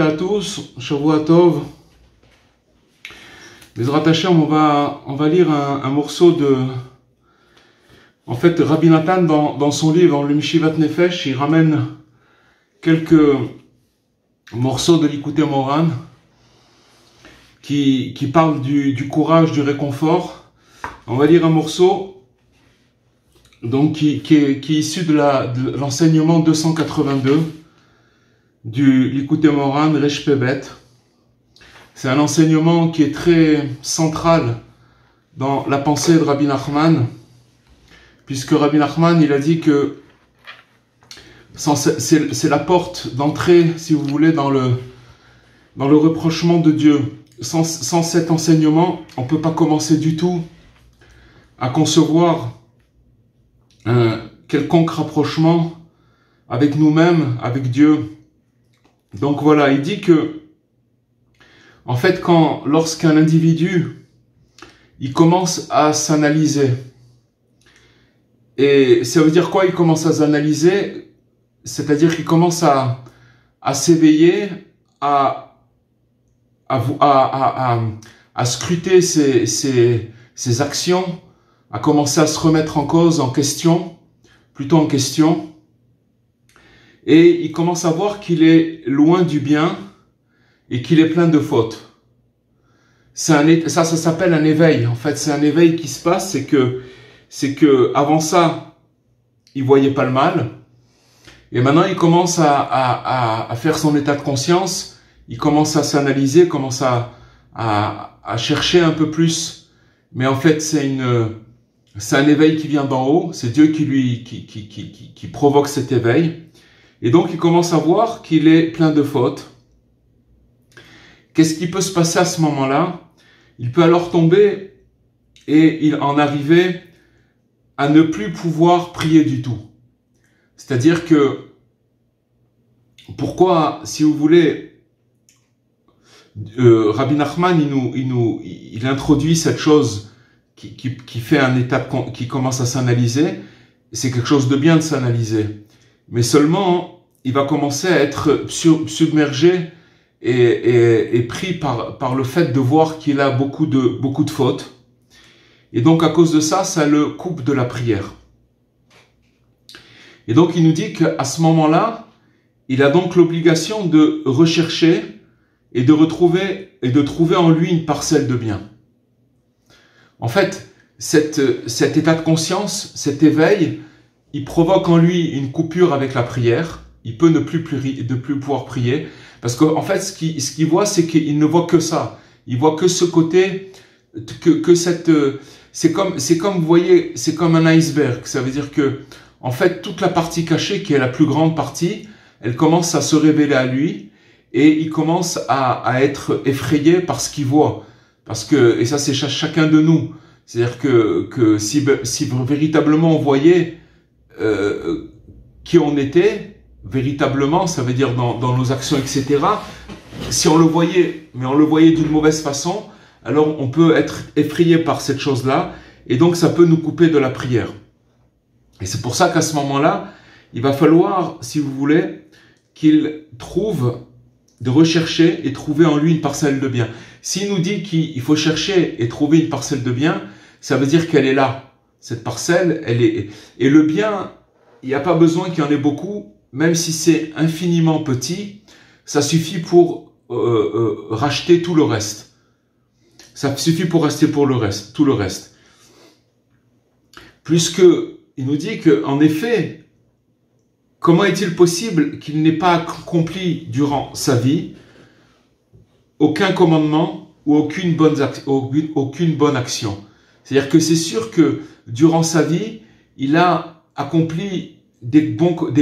à tous, Shavua Tov. Bezrat Hashem, on va lire un morceau de... En fait, Rabbi Nathan, dans son livre, le Mishivat Nefesh, il ramène quelques morceaux de l'Ikouté Moran qui parlent du courage, du réconfort. On va lire un morceau donc, qui est issu de l'enseignement 282 du l'Ikouté Moran Resh Pebet. C'est un enseignement qui est très central dans la pensée de Rabbi Nachman, puisque Rabbi Nachman, il a dit que c'est la porte d'entrée, si vous voulez, dans le reprochement de Dieu. Sans cet enseignement, on ne peut pas commencer du tout à concevoir un quelconque rapprochement avec nous-mêmes, avec Dieu. Donc voilà, il dit que, en fait, lorsqu'un individu, il commence à s'analyser, et ça veut dire quoi, il commence à s'analyser? C'est-à-dire qu'il commence à s'éveiller, à scruter ses actions, à commencer à se remettre en cause, plutôt en question, et il commence à voir qu'il est loin du bien et qu'il est plein de fautes. Ça s'appelle un éveil. En fait, c'est un éveil qui se passe, c'est que avant ça, il voyait pas le mal, et maintenant il commence à faire son état de conscience, il commence à s'analyser, commence à chercher un peu plus. Mais en fait, c'est un éveil qui vient d'en haut, c'est Dieu qui provoque cet éveil. Et donc il commence à voir qu'il est plein de fautes. Qu'est-ce qui peut se passer à ce moment-là? Il peut alors tomber et il en arriver à ne plus pouvoir prier du tout. C'est-à-dire que, pourquoi, si vous voulez, Rabbi Nachman, il introduit cette chose qui fait un état qui commence à s'analyser. C'est quelque chose de bien de s'analyser. Mais seulement, il va commencer à être submergé et pris par le fait de voir qu'il a beaucoup de fautes. Et donc, à cause de ça, ça le coupe de la prière. Et donc, il nous dit qu'à ce moment-là, il a donc l'obligation de rechercher et de trouver en lui une parcelle de bien. En fait, cet état de conscience, cet éveil, il provoque en lui une coupure avec la prière. Il peut ne plus pouvoir prier. Parce qu'en fait, ce qu'il voit, c'est qu'il ne voit que ça. Il voit que ce côté, c'est comme, vous voyez, c'est comme un iceberg. Ça veut dire que, en fait, toute la partie cachée, qui est la plus grande partie, elle commence à se révéler à lui, et il commence à être effrayé par ce qu'il voit. Parce que, et ça c'est chacun de nous, c'est-à-dire que si véritablement on voyait qui on était, véritablement, ça veut dire dans nos actions, etc., si on le voyait, mais on le voyait d'une mauvaise façon, alors on peut être effrayé par cette chose-là, et donc ça peut nous couper de la prière. Et c'est pour ça qu'à ce moment-là, il va falloir, si vous voulez, qu'il de rechercher et trouver en lui une parcelle de bien. S'il nous dit qu'il faut chercher et trouver une parcelle de bien, ça veut dire qu'elle est là. Cette parcelle, elle est... Et le bien, il n'y a pas besoin qu'il y en ait beaucoup, même si c'est infiniment petit, ça suffit pour racheter tout le reste. Ça suffit pour rester pour tout le reste. Puisque il nous dit qu'en effet, comment est-il possible qu'il n'ait pas accompli durant sa vie aucun commandement ou aucune bonne action? C'est-à-dire que c'est sûr que durant sa vie, il a accompli des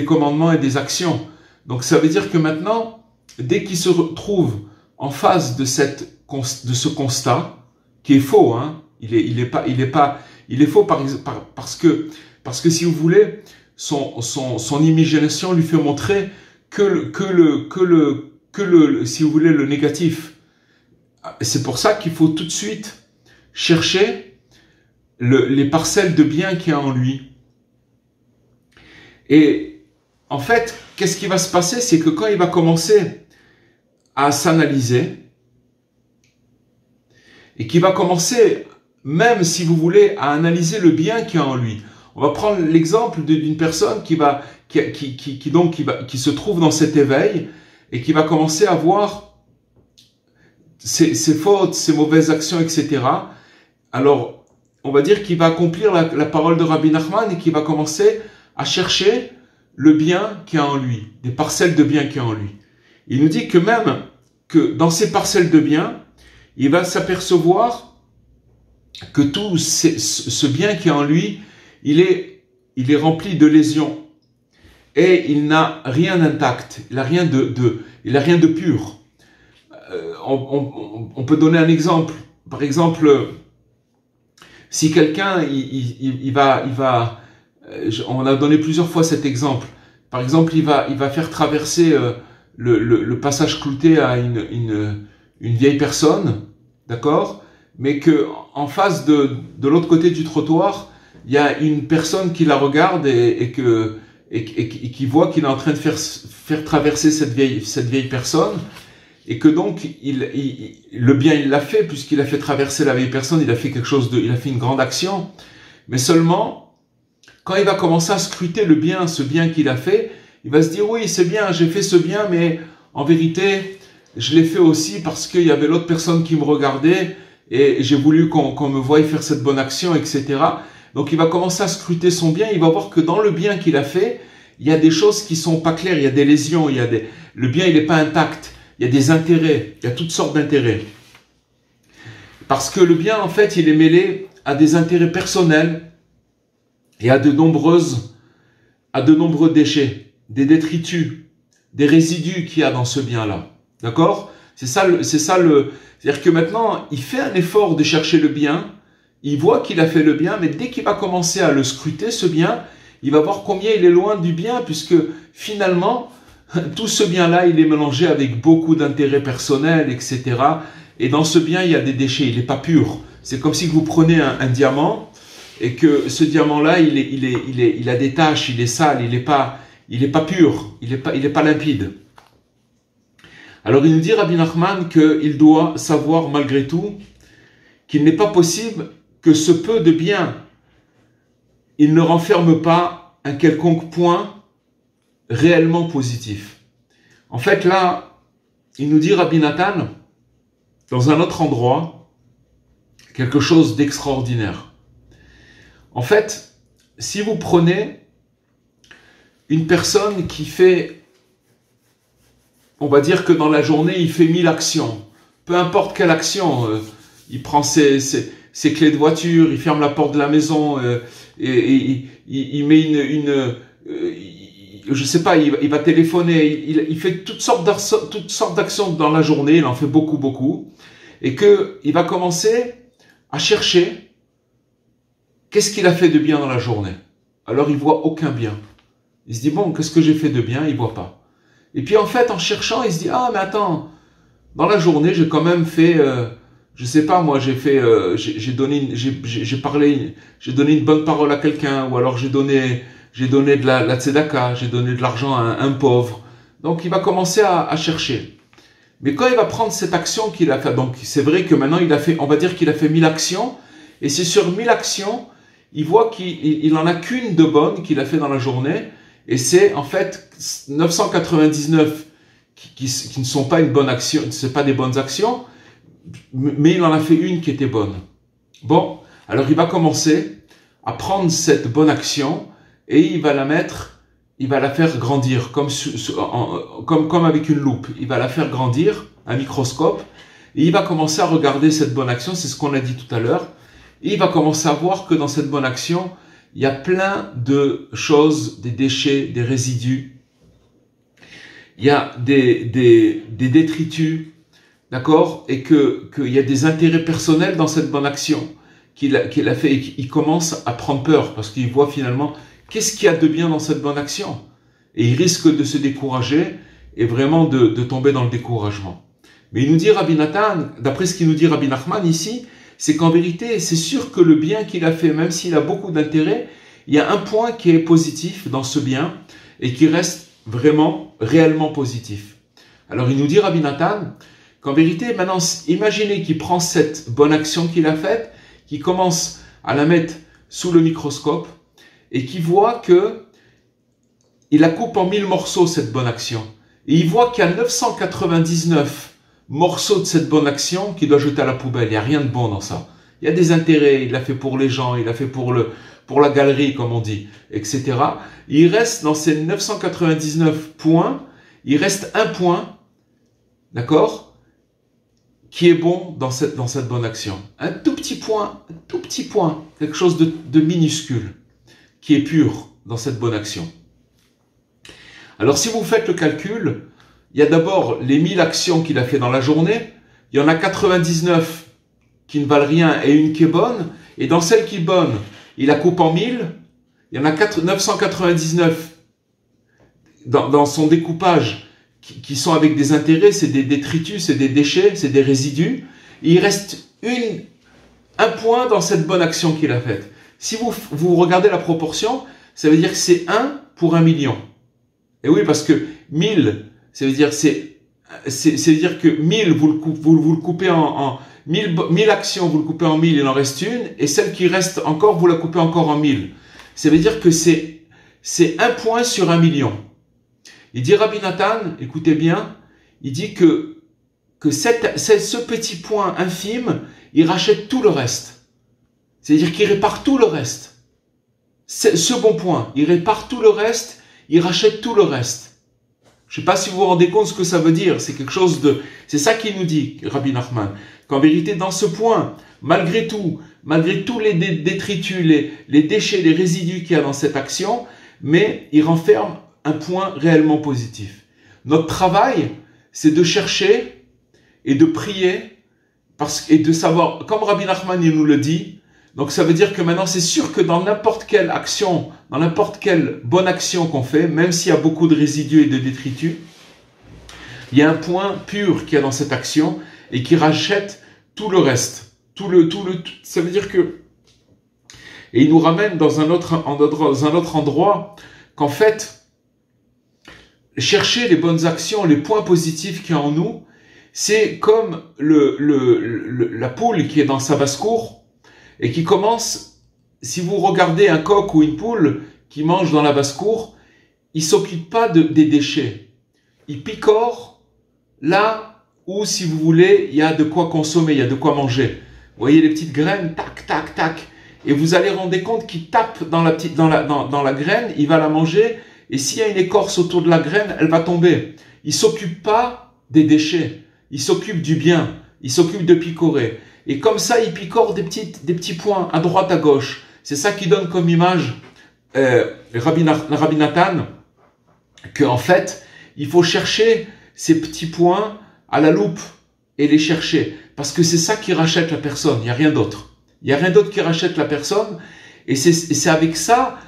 commandements et des actions. Donc ça veut dire que maintenant, dès qu'il se retrouve en face de ce constat, qui est faux, hein, il est faux parce que si vous voulez, son imagination lui fait montrer si vous voulez, le négatif. C'est pour ça qu'il faut tout de suite chercher les parcelles de bien qu'il y a en lui. Et en fait, qu'est-ce qui va se passer? C'est que quand il va commencer à s'analyser et qui va commencer, même si vous voulez, à analyser le bien qu'il y a en lui. On va prendre l'exemple d'une personne qui se trouve dans cet éveil et qui va commencer à voir ses fautes, ses mauvaises actions, etc. Alors, on va dire qu'il va accomplir la parole de Rabbi Nachman et qu'il va commencer à chercher le bien qu'il y a en lui, des parcelles de bien qu'il y a en lui. Il nous dit que même que dans ces parcelles de bien, il va s'apercevoir que tout ce bien qui est en lui, il est rempli de lésions et il n'a rien d'intact, il n'a rien de pur. On peut donner un exemple. Par exemple, si quelqu'un, on a donné plusieurs fois cet exemple. Par exemple, il va faire traverser le passage clouté à une vieille personne, d'accord, mais que en face de l'autre côté du trottoir, il y a une personne qui la regarde et qui voit qu'il est en train de faire traverser cette vieille personne, et que donc le bien il l'a fait puisqu'il a fait traverser la vieille personne, il a fait une grande action, mais seulement quand il va commencer à scruter ce bien qu'il a fait, il va se dire oui c'est bien, j'ai fait ce bien, mais en vérité je l'ai fait aussi parce qu'il y avait l'autre personne qui me regardait et j'ai voulu qu'on me voie faire cette bonne action, etc. Donc il va commencer à scruter son bien, il va voir que dans le bien qu'il a fait, il y a des choses qui sont pas claires, il y a des lésions, le bien il n'est pas intact, il y a des intérêts, il y a toutes sortes d'intérêts. Parce que le bien en fait il est mêlé à des intérêts personnels et à de nombreux déchets, des détritus, des résidus qu'il y a dans ce bien-là. D'accord? C'est-à-dire que maintenant, il fait un effort de chercher le bien, il voit qu'il a fait le bien, mais dès qu'il va commencer à le scruter, ce bien, il va voir combien il est loin du bien, puisque finalement, tout ce bien-là, il est mélangé avec beaucoup d'intérêts personnels, etc. Et dans ce bien, il y a des déchets, il n'est pas pur. C'est comme si vous prenez un diamant, et que ce diamant-là, il a des taches, il est sale, il n'est pas pur, il n'est pas limpide. Alors il nous dit Rabbi Nachman qu'il doit savoir malgré tout qu'il n'est pas possible que ce peu de bien, il ne renferme pas un quelconque point réellement positif. En fait là, il nous dit Rabbi Nathan, dans un autre endroit, quelque chose d'extraordinaire. En fait, si vous prenez une personne qui fait, on va dire que dans la journée, il fait 1000 actions. Peu importe quelle action. Il prend ses clés de voiture, il ferme la porte de la maison, et il met je sais pas, il va téléphoner, il fait toutes sortes d'actions dans la journée, il en fait beaucoup. Et qu'il va commencer à chercher qu'est-ce qu'il a fait de bien dans la journée. Alors il voit aucun bien. Il se dit, bon, qu'est-ce que j'ai fait de bien? Il voit pas. Et puis en fait, en cherchant, il se dit, ah mais attends, dans la journée, j'ai quand même fait, je sais pas moi, j'ai donné une bonne parole à quelqu'un, ou alors j'ai donné de la tzedaka, j'ai donné de l'argent à un pauvre. Donc il va commencer à chercher. Mais quand il va prendre cette action qu'il a fait, donc c'est vrai que maintenant on va dire qu'il a fait 1000 actions, et c'est sur 1000 actions, il voit qu'il en a qu'une de bonne qu'il a fait dans la journée, et c'est en fait 999 qui ne sont pas une bonne action, c'est pas des bonnes actions, mais il en a fait une qui était bonne. Bon, alors il va commencer à prendre cette bonne action et il va la faire grandir comme avec une loupe. Il va la faire grandir, un microscope, et il va commencer à regarder cette bonne action, c'est ce qu'on a dit tout à l'heure, et il va commencer à voir que dans cette bonne action, il y a plein de choses, des déchets, des résidus. Il y a des détritus, d'accord, et qu'il y a des intérêts personnels dans cette bonne action qu'il a fait. Et il commence à prendre peur parce qu'il voit finalement qu'est-ce qu'il y a de bien dans cette bonne action. Et il risque de se décourager et vraiment de tomber dans le découragement. Mais il nous dit Rabbi Nathan, d'après ce qu'il nous dit Rabbi Nachman ici, c'est qu'en vérité, c'est sûr que le bien qu'il a fait, même s'il a beaucoup d'intérêt, il y a un point qui est positif dans ce bien et qui reste vraiment, réellement positif. Alors il nous dit, Rabbi Nathan, qu'en vérité, maintenant, imaginez qu'il prend cette bonne action qu'il a faite, qu'il commence à la mettre sous le microscope, et qu'il voit que il la coupe en 1000 morceaux, cette bonne action. Et il voit qu'il y a 999 morceaux de cette bonne action qu'il doit jeter à la poubelle. Il n'y a rien de bon dans ça. Il y a des intérêts, il l'a fait pour les gens, il l'a fait pour la galerie, comme on dit, etc. Il reste dans ces 999 points, il reste un point, d'accord, qui est bon dans cette bonne action. Un tout petit point, quelque chose de minuscule, qui est pur dans cette bonne action. Alors si vous faites le calcul, il y a d'abord les 1000 actions qu'il a fait dans la journée, il y en a 99 qui ne valent rien et une qui est bonne, et dans celle qui est bonne, il la coupe en 1000, il y en a 999 dans son découpage qui sont avec des intérêts, c'est des détritus, c'est des déchets, c'est des résidus, et il reste un point dans cette bonne action qu'il a faite. Si vous regardez la proportion, ça veut dire que c'est 1 pour 1 million. Et oui, parce que 1000, ça veut dire que 1000, vous le coupez en 1000 actions, vous le coupez en 1000, il en reste une, et celle qui reste encore, vous la coupez encore en 1000. Ça veut dire que c'est 1 point sur 1 million. Il dit, Rabbi Nathan, écoutez bien, il dit que ce petit point infime, il rachète tout le reste. C'est-à-dire qu'il répare tout le reste. Ce bon point, il répare tout le reste, il rachète tout le reste. Je ne sais pas si vous vous rendez compte ce que ça veut dire. C'est quelque chose de... C'est ça qu'il nous dit, Rabbi Nachman. Qu'en vérité, dans ce point, malgré tous les détritus, les déchets, les résidus qu'il y a dans cette action, mais il renferme un point réellement positif. Notre travail, c'est de chercher et de prier et de savoir, comme Rabbi Nachman il nous le dit, donc ça veut dire que maintenant c'est sûr que dans n'importe quelle action, dans n'importe quelle bonne action qu'on fait, même s'il y a beaucoup de résidus et de détritus, il y a un point pur qu'il y a dans cette action et qui rachète tout le reste. Ça veut dire que... Et il nous ramène dans un autre endroit qu'en fait, chercher les bonnes actions, les points positifs qu'il y a en nous, c'est comme la poule qui est dans sa basse-cour et qui commence, si vous regardez un coq ou une poule qui mange dans la basse-cour, il ne s'occupe pas des déchets. Il picore là où, si vous voulez, il y a de quoi consommer, il y a de quoi manger. Vous voyez les petites graines, tac, tac, tac. Et vous allez rendre compte qu'il tape dans la graine, il va la manger, et s'il y a une écorce autour de la graine, elle va tomber. Il ne s'occupe pas des déchets, il s'occupe du bien, il s'occupe de picorer. Et comme ça, il picore des petits points à droite, à gauche. C'est ça qui donne comme image Rabbi Nathan, qu'en fait, il faut chercher ces petits points à la loupe et les chercher. Parce que c'est ça qui rachète la personne, il n'y a rien d'autre. Il n'y a rien d'autre qui rachète la personne. Et c'est avec ça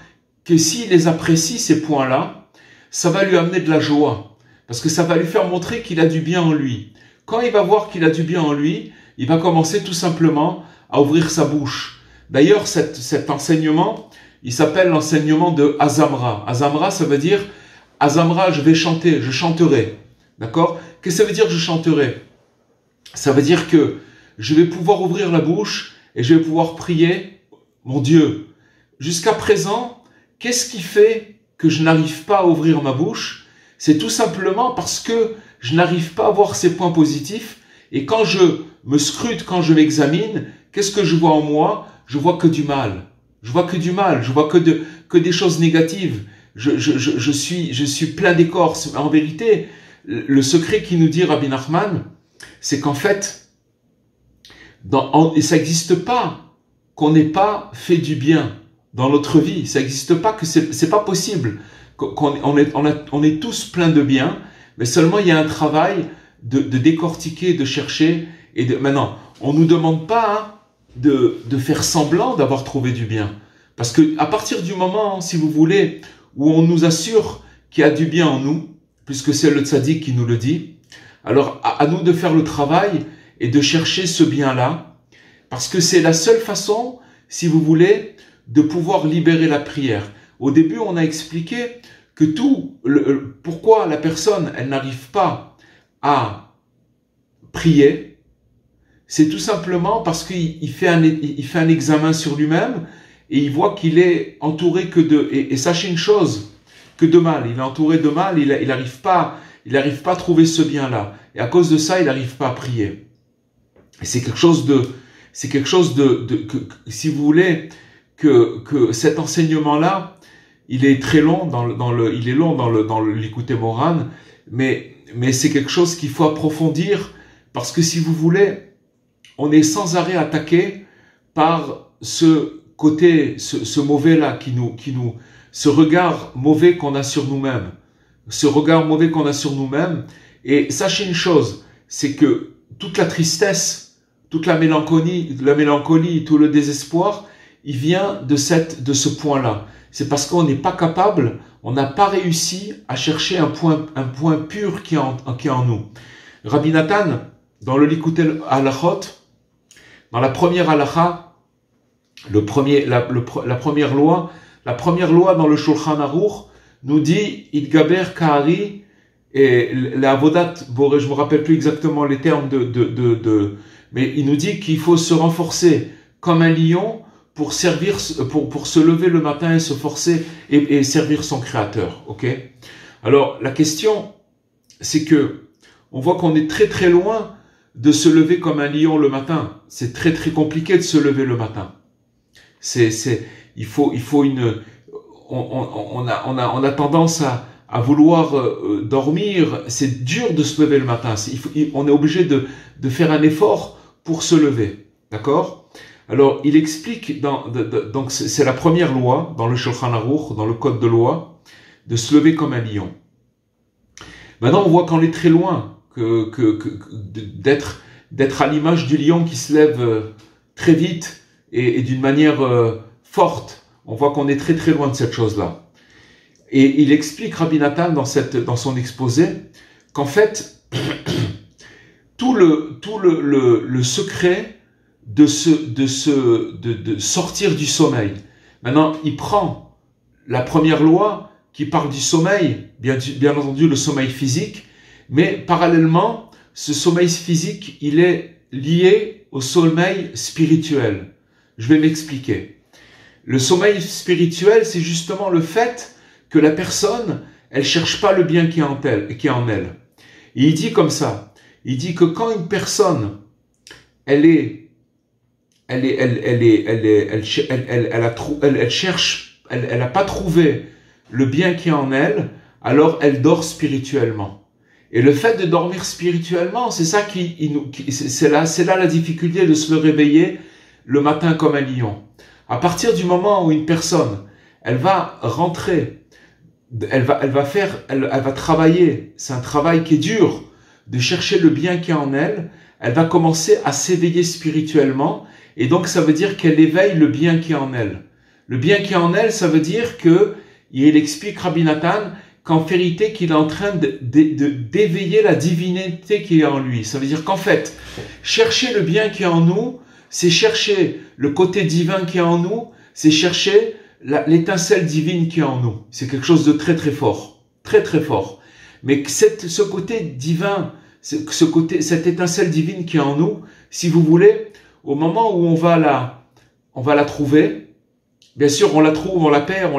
que s'il les apprécie, ces points-là, ça va lui amener de la joie. Parce que ça va lui faire montrer qu'il a du bien en lui. Quand il va voir qu'il a du bien en lui, il va commencer tout simplement à ouvrir sa bouche. D'ailleurs, cet enseignement, il s'appelle l'enseignement de Azamra. Azamra, ça veut dire, Azamra, je vais chanter, je chanterai. D'accord? Qu'est-ce que ça veut dire je chanterai? Ça veut dire que je vais pouvoir ouvrir la bouche et je vais pouvoir prier mon Dieu. Jusqu'à présent, qu'est-ce qui fait que je n'arrive pas à ouvrir ma bouche? C'est tout simplement parce que je n'arrive pas à voir ces points positifs. Et quand je me scrute, quand je m'examine, qu'est-ce que je vois en moi? Je vois que du mal. Je vois que du mal. Je vois que des choses négatives. Je suis plein d'écorce. En vérité, le secret qui nous dit Rabbi Nachman, c'est qu'en fait, ça n'existe pas qu'on n'ait pas fait du bien dans notre vie. Ça n'existe pas, que c'est pas possible. On est tous pleins de bien, mais seulement il y a un travail de décortiquer, de chercher. Maintenant, on ne nous demande pas de faire semblant d'avoir trouvé du bien. Parce que à partir du moment, si vous voulez, où on nous assure qu'il y a du bien en nous, puisque c'est le tzaddik qui nous le dit, alors à nous de faire le travail et de chercher ce bien-là, parce que c'est la seule façon, si vous voulez, de pouvoir libérer la prière. Au début, on a expliqué que pourquoi la personne, elle n'arrive pas à prier, c'est tout simplement parce qu'il fait un examen sur lui-même et il voit qu'il est entouré que de... Et sachez une chose, que de mal. Il est entouré de mal, il n'arrive pas à trouver ce bien-là. Et à cause de ça, il n'arrive pas à prier. Et c'est quelque chose de si vous voulez, que cet enseignement-là, il est très long il est long dans le Likutei Moharan, mais c'est quelque chose qu'il faut approfondir parce que si vous voulez, on est sans arrêt attaqué par ce côté, ce mauvais-là ce regard mauvais qu'on a sur nous-mêmes. Ce regard mauvais qu'on a sur nous-mêmes. Et sachez une chose, c'est que toute la tristesse, toute la mélancolie, tout le désespoir, il vient de ce point-là. C'est parce qu'on n'est pas capable, on n'a pas réussi à chercher un point pur qui est en nous. Rabbi Nathan, dans le Likutei Halachot, dans la première halakha, la première loi dans le Shulchan Aruch nous dit Idgaber Kahari et la Avodat Boré, je me rappelle plus exactement les termes mais il nous dit qu'il faut se renforcer comme un lion pour se lever le matin et se forcer et servir son Créateur. Ok? Alors la question, c'est que on voit qu'on est très très loin de se lever comme un lion le matin. C'est très très compliqué de se lever le matin. Il faut on a tendance à vouloir dormir. C'est dur de se lever le matin. On est obligé de faire un effort pour se lever. D'accord? Alors, il explique, donc c'est la première loi dans le Shulchan Aruch, dans le code de loi, de se lever comme un lion. Maintenant, on voit qu'on est très loin d'être à l'image du lion qui se lève très vite et d'une manière forte. On voit qu'on est très très loin de cette chose-là. Et il explique, Rabbi Nathan, dans son exposé, qu'en fait, tout le secret de sortir du sommeil. Maintenant, il prend la première loi qui parle du sommeil, bien entendu le sommeil physique, mais parallèlement, ce sommeil physique, il est lié au sommeil spirituel. Je vais m'expliquer. Le sommeil spirituel, c'est justement le fait que la personne, elle cherche pas le bien qui est en elle. Et il dit comme ça, il dit que quand une personne, elle n'a pas trouvé le bien qui est en elle, alors elle dort spirituellement. Et le fait de dormir spirituellement, c'est ça c'est là la difficulté de se réveiller le matin comme un lion. À partir du moment où une personne, elle va rentrer, elle va travailler, c'est un travail qui est dur, de chercher le bien qui est en elle, elle va commencer à s'éveiller spirituellement, et donc ça veut dire qu'elle éveille le bien qui est en elle. Le bien qui est en elle, ça veut dire que, il explique Rabbi Nathan, qu'en vérité qu'il est en train d'éveiller la divinité qui est en lui. Ça veut dire qu'en fait, chercher le bien qui est en nous, c'est chercher le côté divin qui est en nous, c'est chercher l'étincelle divine qui est en nous. C'est quelque chose de très très fort, très très fort. Mais ce côté divin, cette étincelle divine qui est en nous, si vous voulez, au moment où on va la trouver, bien sûr on la trouve, on la perd,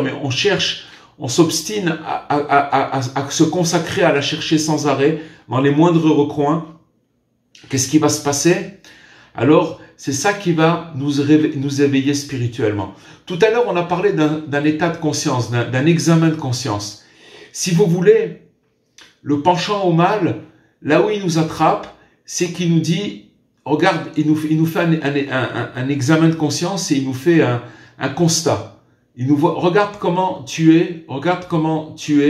mais on cherche, on s'obstine à se consacrer, à la chercher sans arrêt, dans les moindres recoins. Qu'est-ce qui va se passer? Alors, c'est ça qui va nous éveiller spirituellement. Tout à l'heure, on a parlé d'un état de conscience, d'un examen de conscience. Si vous voulez, le penchant au mal, là où il nous attrape, c'est qu'il nous dit, regarde, il nous fait un examen de conscience et il nous fait un constat. Il nous voit, regarde comment tu es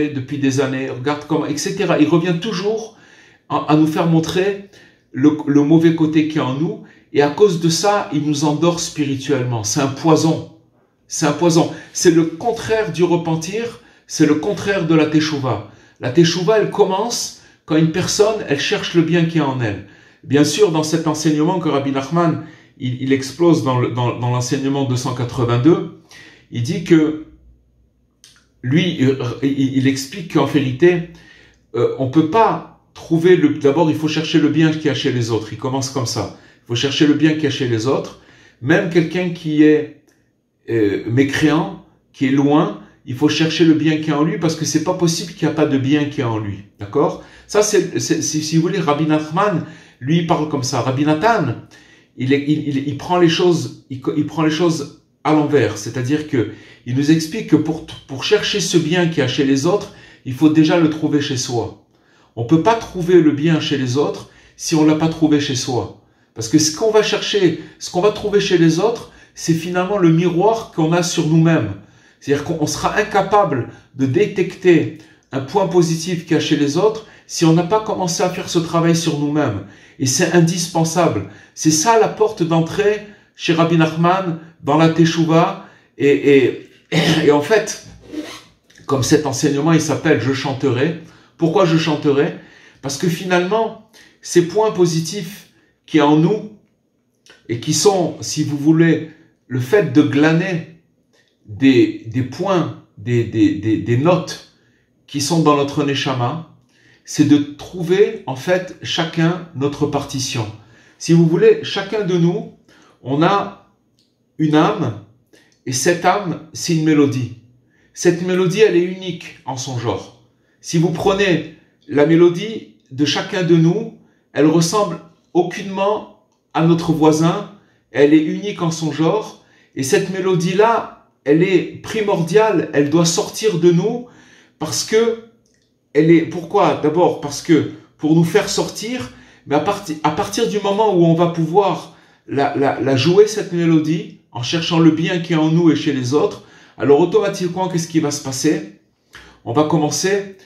depuis des années, regarde comment, etc. Il revient toujours à nous faire montrer le mauvais côté qui est en nous, et à cause de ça, il nous endort spirituellement. C'est un poison. C'est un poison. C'est le contraire du repentir, c'est le contraire de la teshuva. La teshuva, elle commence quand une personne, elle cherche le bien qui est en elle. Bien sûr, dans cet enseignement que Rabbi Nachman, il explose dans l'enseignement 282, il dit que, lui, il explique qu'en vérité, on peut pas trouver d'abord il faut chercher le bien qu'il y a chez les autres. Il commence comme ça. Il faut chercher le bien qu'il y a chez les autres. Même quelqu'un qui est mécréant, qui est loin, il faut chercher le bien qu'il y a en lui parce que c'est pas possible qu'il n'y a pas de bien qu'il y a en lui. D'accord? Ça, si vous voulez, Rabbi Nachman, lui, il parle comme ça. Rabbi Nathan, il prend les choses, il prend les choses à l'envers. C'est-à-dire que il nous explique que pour chercher ce bien qu'il y a chez les autres, il faut déjà le trouver chez soi. On peut pas trouver le bien chez les autres si on l'a pas trouvé chez soi. Parce que ce qu'on va chercher, ce qu'on va trouver chez les autres, c'est finalement le miroir qu'on a sur nous-mêmes. C'est-à-dire qu'on sera incapable de détecter un point positif qu'il y a chez les autres si on n'a pas commencé à faire ce travail sur nous-mêmes. Et c'est indispensable. C'est ça la porte d'entrée chez Rabbi Nachman dans la Teshuvah. Et en fait, comme cet enseignement, il s'appelle « Je chanterai ». Pourquoi je chanterai? Parce que finalement, ces points positifs qui est en nous et qui sont, si vous voulez, le fait de glaner des points, des notes qui sont dans notre neshama, c'est de trouver en fait chacun notre partition. Si vous voulez, chacun de nous, on a une âme et cette âme, c'est une mélodie. Cette mélodie, elle est unique en son genre. Si vous prenez la mélodie de chacun de nous, elle ressemble aucunement à notre voisin, elle est unique en son genre, et cette mélodie-là, elle est primordiale, elle doit sortir de nous, parce que, pourquoi? D'abord, parce que, pour nous faire sortir, mais à partir du moment où on va pouvoir la jouer cette mélodie, en cherchant le bien qui est en nous et chez les autres, alors automatiquement, qu'est-ce qui va se passer? On va commencer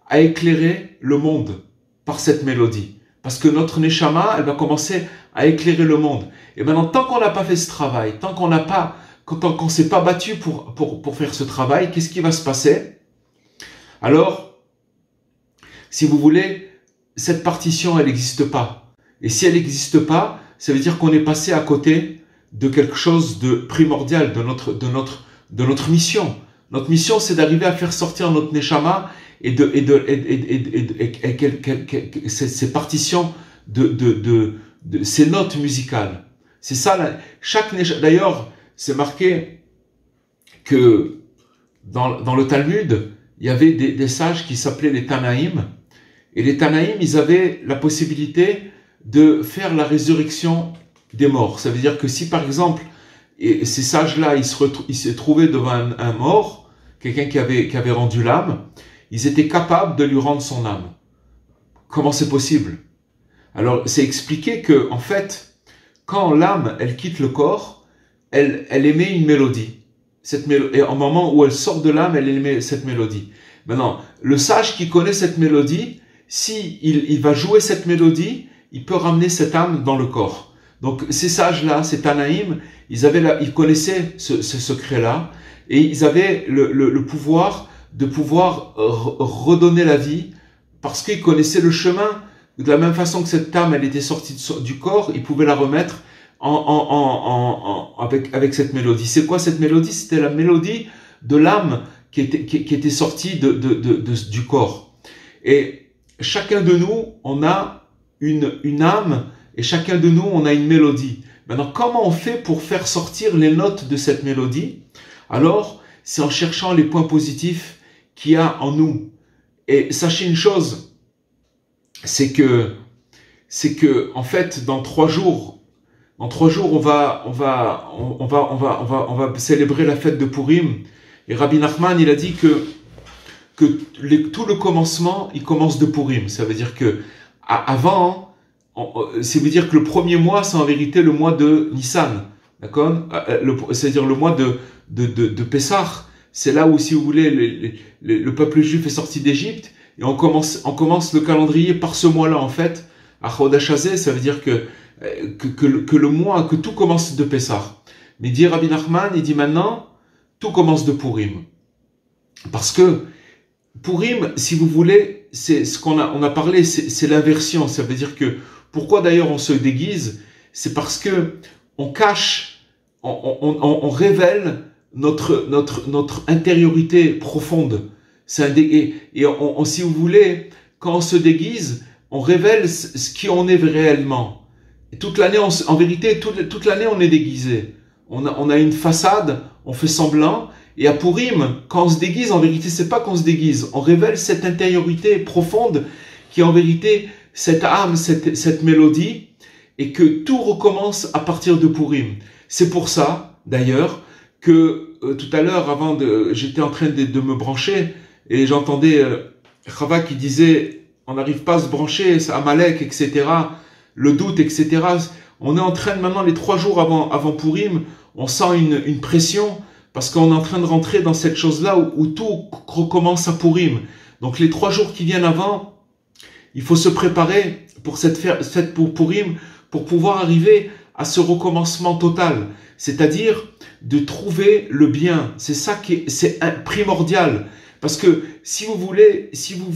à éclairer le monde par cette mélodie. Parce que notre neshama, elle va commencer à éclairer le monde. Et maintenant, tant qu'on n'a pas fait ce travail, tant qu'on s'est pas battu pour faire ce travail, qu'est-ce qui va se passer? Alors, si vous voulez, cette partition, elle n'existe pas. Et si elle n'existe pas, ça veut dire qu'on est passé à côté de quelque chose de primordial de notre mission. Notre mission, c'est d'arriver à faire sortir notre neshama et ces partitions de ces notes musicales. C'est ça, d'ailleurs, c'est marqué que dans le Talmud, il y avait des sages qui s'appelaient les Tanaïm, et les Tanaïm, ils avaient la possibilité de faire la résurrection des morts. Ça veut dire que si, par exemple, ces sages-là, ils se trouvaient devant un mort, quelqu'un qui avait rendu l'âme, ils étaient capables de lui rendre son âme. Comment c'est possible? Alors, c'est expliqué que, en fait, quand l'âme, elle quitte le corps, elle émet une mélodie. Et au moment où elle sort de l'âme, elle émet cette mélodie. Maintenant, le sage qui connaît cette mélodie, si il va jouer cette mélodie, il peut ramener cette âme dans le corps. Donc, ces sages-là, ces Tanaïm, ils connaissaient ce secret-là, et ils avaient le pouvoir de pouvoir redonner la vie, parce qu'ils connaissaient le chemin. De la même façon que cette âme, elle était sortie du corps, ils pouvaient la remettre avec cette mélodie. C'est quoi cette mélodie? C'était la mélodie de l'âme qui était sortie du corps. Et chacun de nous, on a une âme, et chacun de nous, on a une mélodie. Maintenant, comment on fait pour faire sortir les notes de cette mélodie? Alors, c'est en cherchant les points positifs qu'il y a en nous. Et sachez une chose, c'est que en fait, dans 3 jours, on va célébrer la fête de Purim. Et Rabbi Nachman, il a dit que tout le commencement, il commence de Purim. Ça veut dire que avant, ça veut dire que le premier mois, c'est en vérité le mois de Nissan, d'accord? C'est-à-dire le mois de Pessah. C'est là où, si vous voulez, le peuple juif est sorti d'Égypte, et on commence le calendrier par ce mois-là, en fait. À Chodesh Hazeh, ça veut dire que le mois, que tout commence de Pessah. Mais dit Rabbi Nachman, il dit maintenant, tout commence de Purim. Parce que Purim, si vous voulez, c'est ce qu'on a parlé, c'est l'inversion. Ça veut dire que, pourquoi d'ailleurs on se déguise? C'est parce que on cache, on révèle notre intériorité profonde. Et si vous voulez, quand on se déguise, on révèle ce qui on est réellement. Et toute l'année, en vérité, toute l'année, on est déguisé. On a une façade, on fait semblant. Et à Purim, quand on se déguise, en vérité, c'est pas qu'on se déguise. On révèle cette intériorité profonde qui est en vérité cette âme, cette mélodie, et que tout recommence à partir de Purim. C'est pour ça, d'ailleurs, que tout à l'heure, j'étais en train de me brancher, et j'entendais Chava qui disait, on n'arrive pas à se brancher, c'est Amalek, etc., le doute, etc. On est en train, maintenant, les 3 jours avant Purim, on sent une pression, parce qu'on est en train de rentrer dans cette chose-là où tout recommence à Purim. Donc les 3 jours qui viennent avant, il faut se préparer pour cette fête pour Purim, pour pouvoir arriver à ce recommencement total. C'est-à-dire de trouver le bien. C'est ça c'est primordial. Parce que si vous voulez, si vous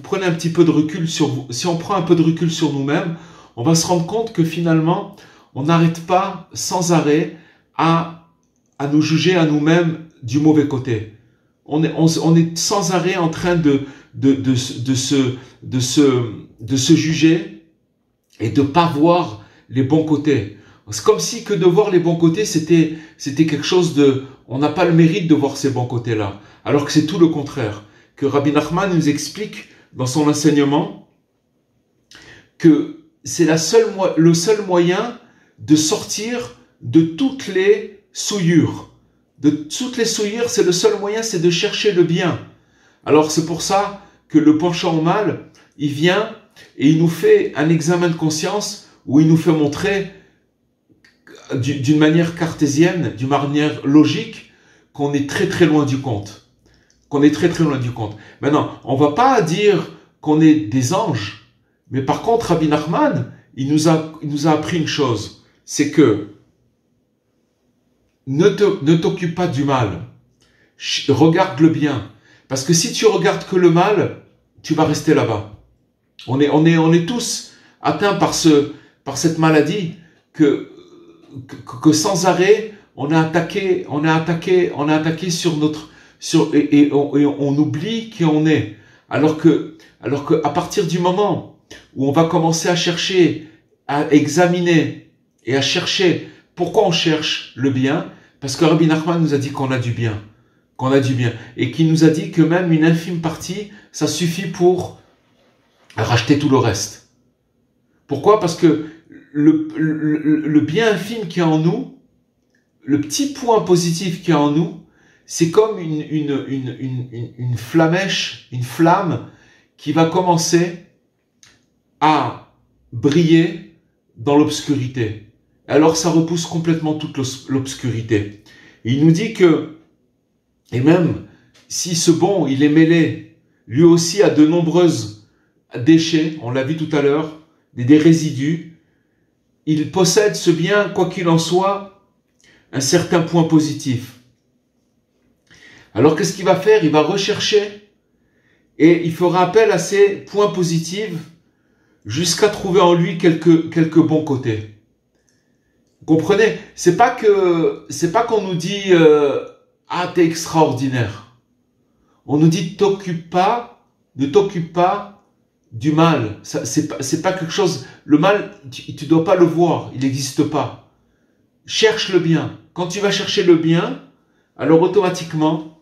prenez un petit peu de recul sur vous, si on prend un peu de recul sur nous-mêmes, on va se rendre compte que finalement, on n'arrête pas sans arrêt à nous juger à nous-mêmes du mauvais côté. On est sans arrêt en train de se juger et de pas voir les bons côtés. C'est comme si que de voir les bons côtés, c'était quelque chose on n'a pas le mérite de voir ces bons côtés-là. Alors que c'est tout le contraire. Que Rabbi Nachman nous explique dans son enseignement que c'est le seul moyen de sortir de toutes les souillures. De toutes les souillures, c'est le seul moyen, c'est de chercher le bien. Alors c'est pour ça que le penchant au mal, il vient et il nous fait un examen de conscience où il nous fait montrer d'une manière cartésienne, d'une manière logique, qu'on est très très loin du compte. Qu'on est très très loin du compte. Maintenant, on va pas dire qu'on est des anges, mais par contre, Rabbi Nachman, il nous a appris une chose, c'est que ne t'occupe pas du mal, regarde le bien. Parce que si tu regardes que le mal, tu vas rester là-bas. On est tous atteints par cette maladie que sans arrêt, on est attaqué et on oublie qui on est. Alors que à partir du moment où on va commencer à chercher, à examiner et à chercher pourquoi on cherche le bien, parce que Rabbi Nachman nous a dit qu'on a du bien. Et qui nous a dit que même une infime partie, ça suffit pour racheter tout le reste. Pourquoi? Parce que le bien infime qui est en nous, le petit point positif qui est en nous, c'est comme une flamèche, une flamme qui va commencer à briller dans l'obscurité. Alors ça repousse complètement toute l'obscurité. Il nous dit que, et même si ce bon, il est mêlé, lui aussi à de nombreuses déchets, on l'a vu tout à l'heure, des résidus, il possède ce bien, quoi qu'il en soit, un certain point positif. Alors qu'est-ce qu'il va faire? Il va rechercher et il fera appel à ces points positifs jusqu'à trouver en lui quelques bons côtés. Vous comprenez? C'est pas qu'on nous dit ah, t'es extraordinaire. On nous dit ne t'occupe pas du mal. C'est pas quelque chose. Le mal, tu dois pas le voir, il n'existe pas. Cherche le bien. Quand tu vas chercher le bien, alors automatiquement,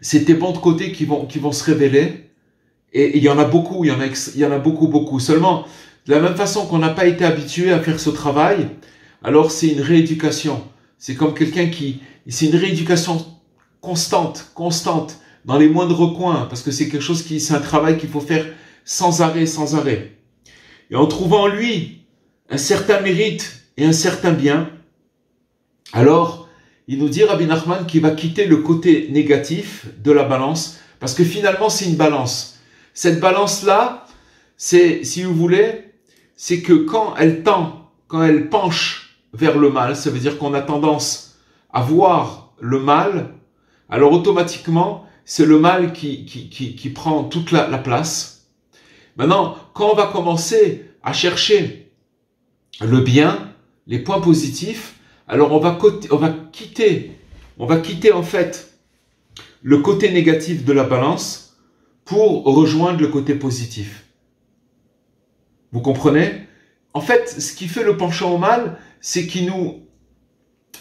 c'est tes bons côtés qui vont se révéler. Et il y en a beaucoup, il y en a beaucoup. Seulement, de la même façon qu'on n'a pas été habitué à faire ce travail, alors c'est une rééducation. C'est comme quelqu'un c'est une rééducation constante, dans les moindres coins, parce que c'est un travail qu'il faut faire sans arrêt. Et en trouvant en lui un certain mérite et un certain bien, alors, il nous dit, Rabbi Nachman, qu'il va quitter le côté négatif de la balance, parce que finalement, c'est une balance. Cette balance-là, si vous voulez, c'est que quand elle penche vers le mal, ça veut dire qu'on a tendance à voir le mal, alors automatiquement, c'est le mal qui prend toute la place. Maintenant, quand on va commencer à chercher le bien, les points positifs, alors on va quitter en fait le côté négatif de la balance pour rejoindre le côté positif. Vous comprenez? En fait, ce qui fait le penchant au mal, c'est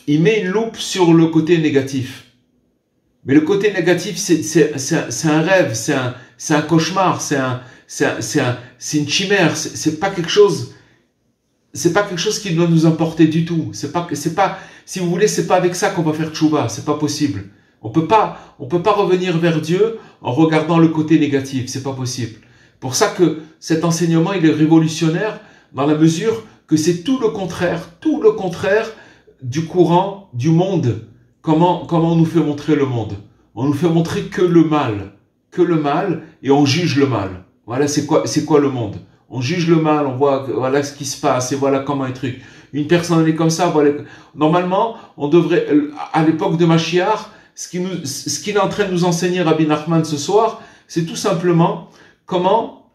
il met une loupe sur le côté négatif. Mais le côté négatif, c'est un rêve, c'est un cauchemar, c'est une chimère, c'est pas quelque chose qui doit nous importer du tout. Si vous voulez, c'est pas avec ça qu'on va faire tchouva, c'est pas possible. On peut pas revenir vers Dieu en regardant le côté négatif, c'est pas possible. Pour ça que cet enseignement, il est révolutionnaire dans la mesure que c'est tout le contraire du courant, du monde. Comment on nous fait montrer le monde? On nous fait montrer que le mal, et on juge le mal. Voilà, c'est quoi le monde? On juge le mal, on voit, voilà ce qui se passe, et voilà comment un truc. Une personne, elle est comme ça, voilà. Normalement, on devrait, à l'époque de Mashiach, ce qu'il est en train de nous enseigner Rabbi Nachman ce soir, c'est tout simplement comment,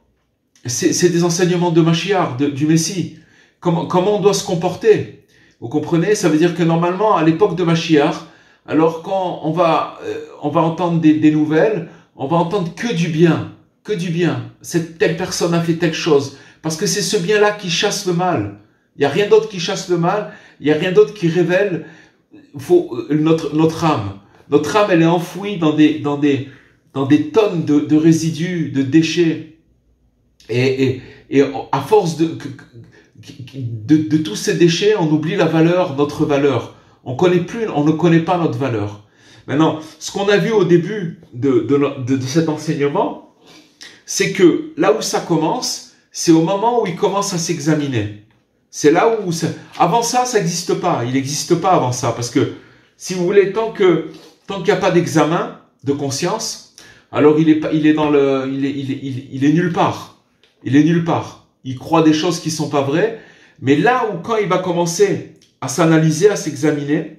c'est des enseignements de Mashiach, du Messie. Comment on doit se comporter. Vous comprenez? Ça veut dire que normalement, à l'époque de Mashiach, alors quand on va entendre des nouvelles, on va entendre que du bien. Que du bien. Telle personne a fait telle chose. Parce que c'est ce bien-là qui chasse le mal. Il n'y a rien d'autre qui chasse le mal. Il n'y a rien d'autre qui révèle notre âme. Notre âme, elle est enfouie dans des tonnes de résidus, de déchets. Et à force de tous ces déchets, on oublie notre valeur. On ne connaît pas notre valeur. Maintenant, ce qu'on a vu au début de cet enseignement, c'est que là où ça commence, c'est au moment où il commence à s'examiner. C'est là où avant ça n'existe pas. Il n'existe pas avant ça, parce que si vous voulez, tant qu'il n'y a pas d'examen de conscience, alors il est nulle part. Il est nulle part. Il croit des choses qui sont pas vraies, mais là où quand il va commencer à s'analyser, à s'examiner,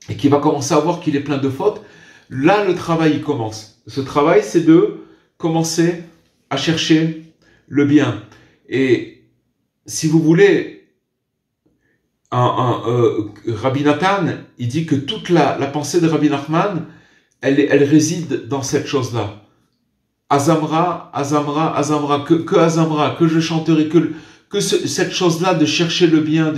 et qu'il va commencer à voir qu'il est plein de fautes, là le travail il commence. Ce travail, c'est de commencer à chercher le bien. Et si vous voulez, Rabbi Nathan, il dit que toute la pensée de Rabbi Nachman, elle réside dans cette chose-là. Azamra, Azamra, Azamra, que Azamra, que je chanterai, cette chose-là de chercher le bien,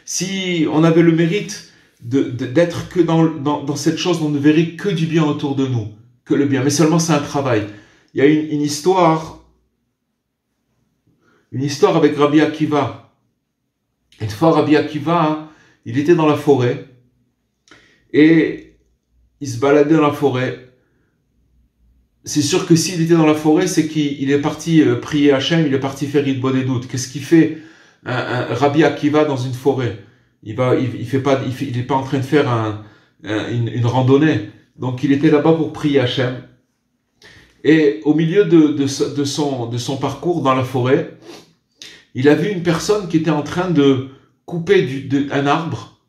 Si on avait le mérite d'être que dans cette chose, on ne verrait que du bien autour de nous, que le bien. Mais seulement c'est un travail. Il y a une histoire avec Rabbi Akiva. Une fois, Rabbi Akiva, il était dans la forêt et il se baladait dans la forêt. C'est sûr que s'il était dans la forêt, c'est qu'il est parti prier Hachem, il est parti faire Yid Bodedut. Qu'est-ce qu'il fait un Rabbi Akiva dans une forêt? Il est pas en train de faire une randonnée. Donc il était là-bas pour prier Hachem. Et au milieu de son parcours dans la forêt, il a vu une personne qui était en train de couper un arbre,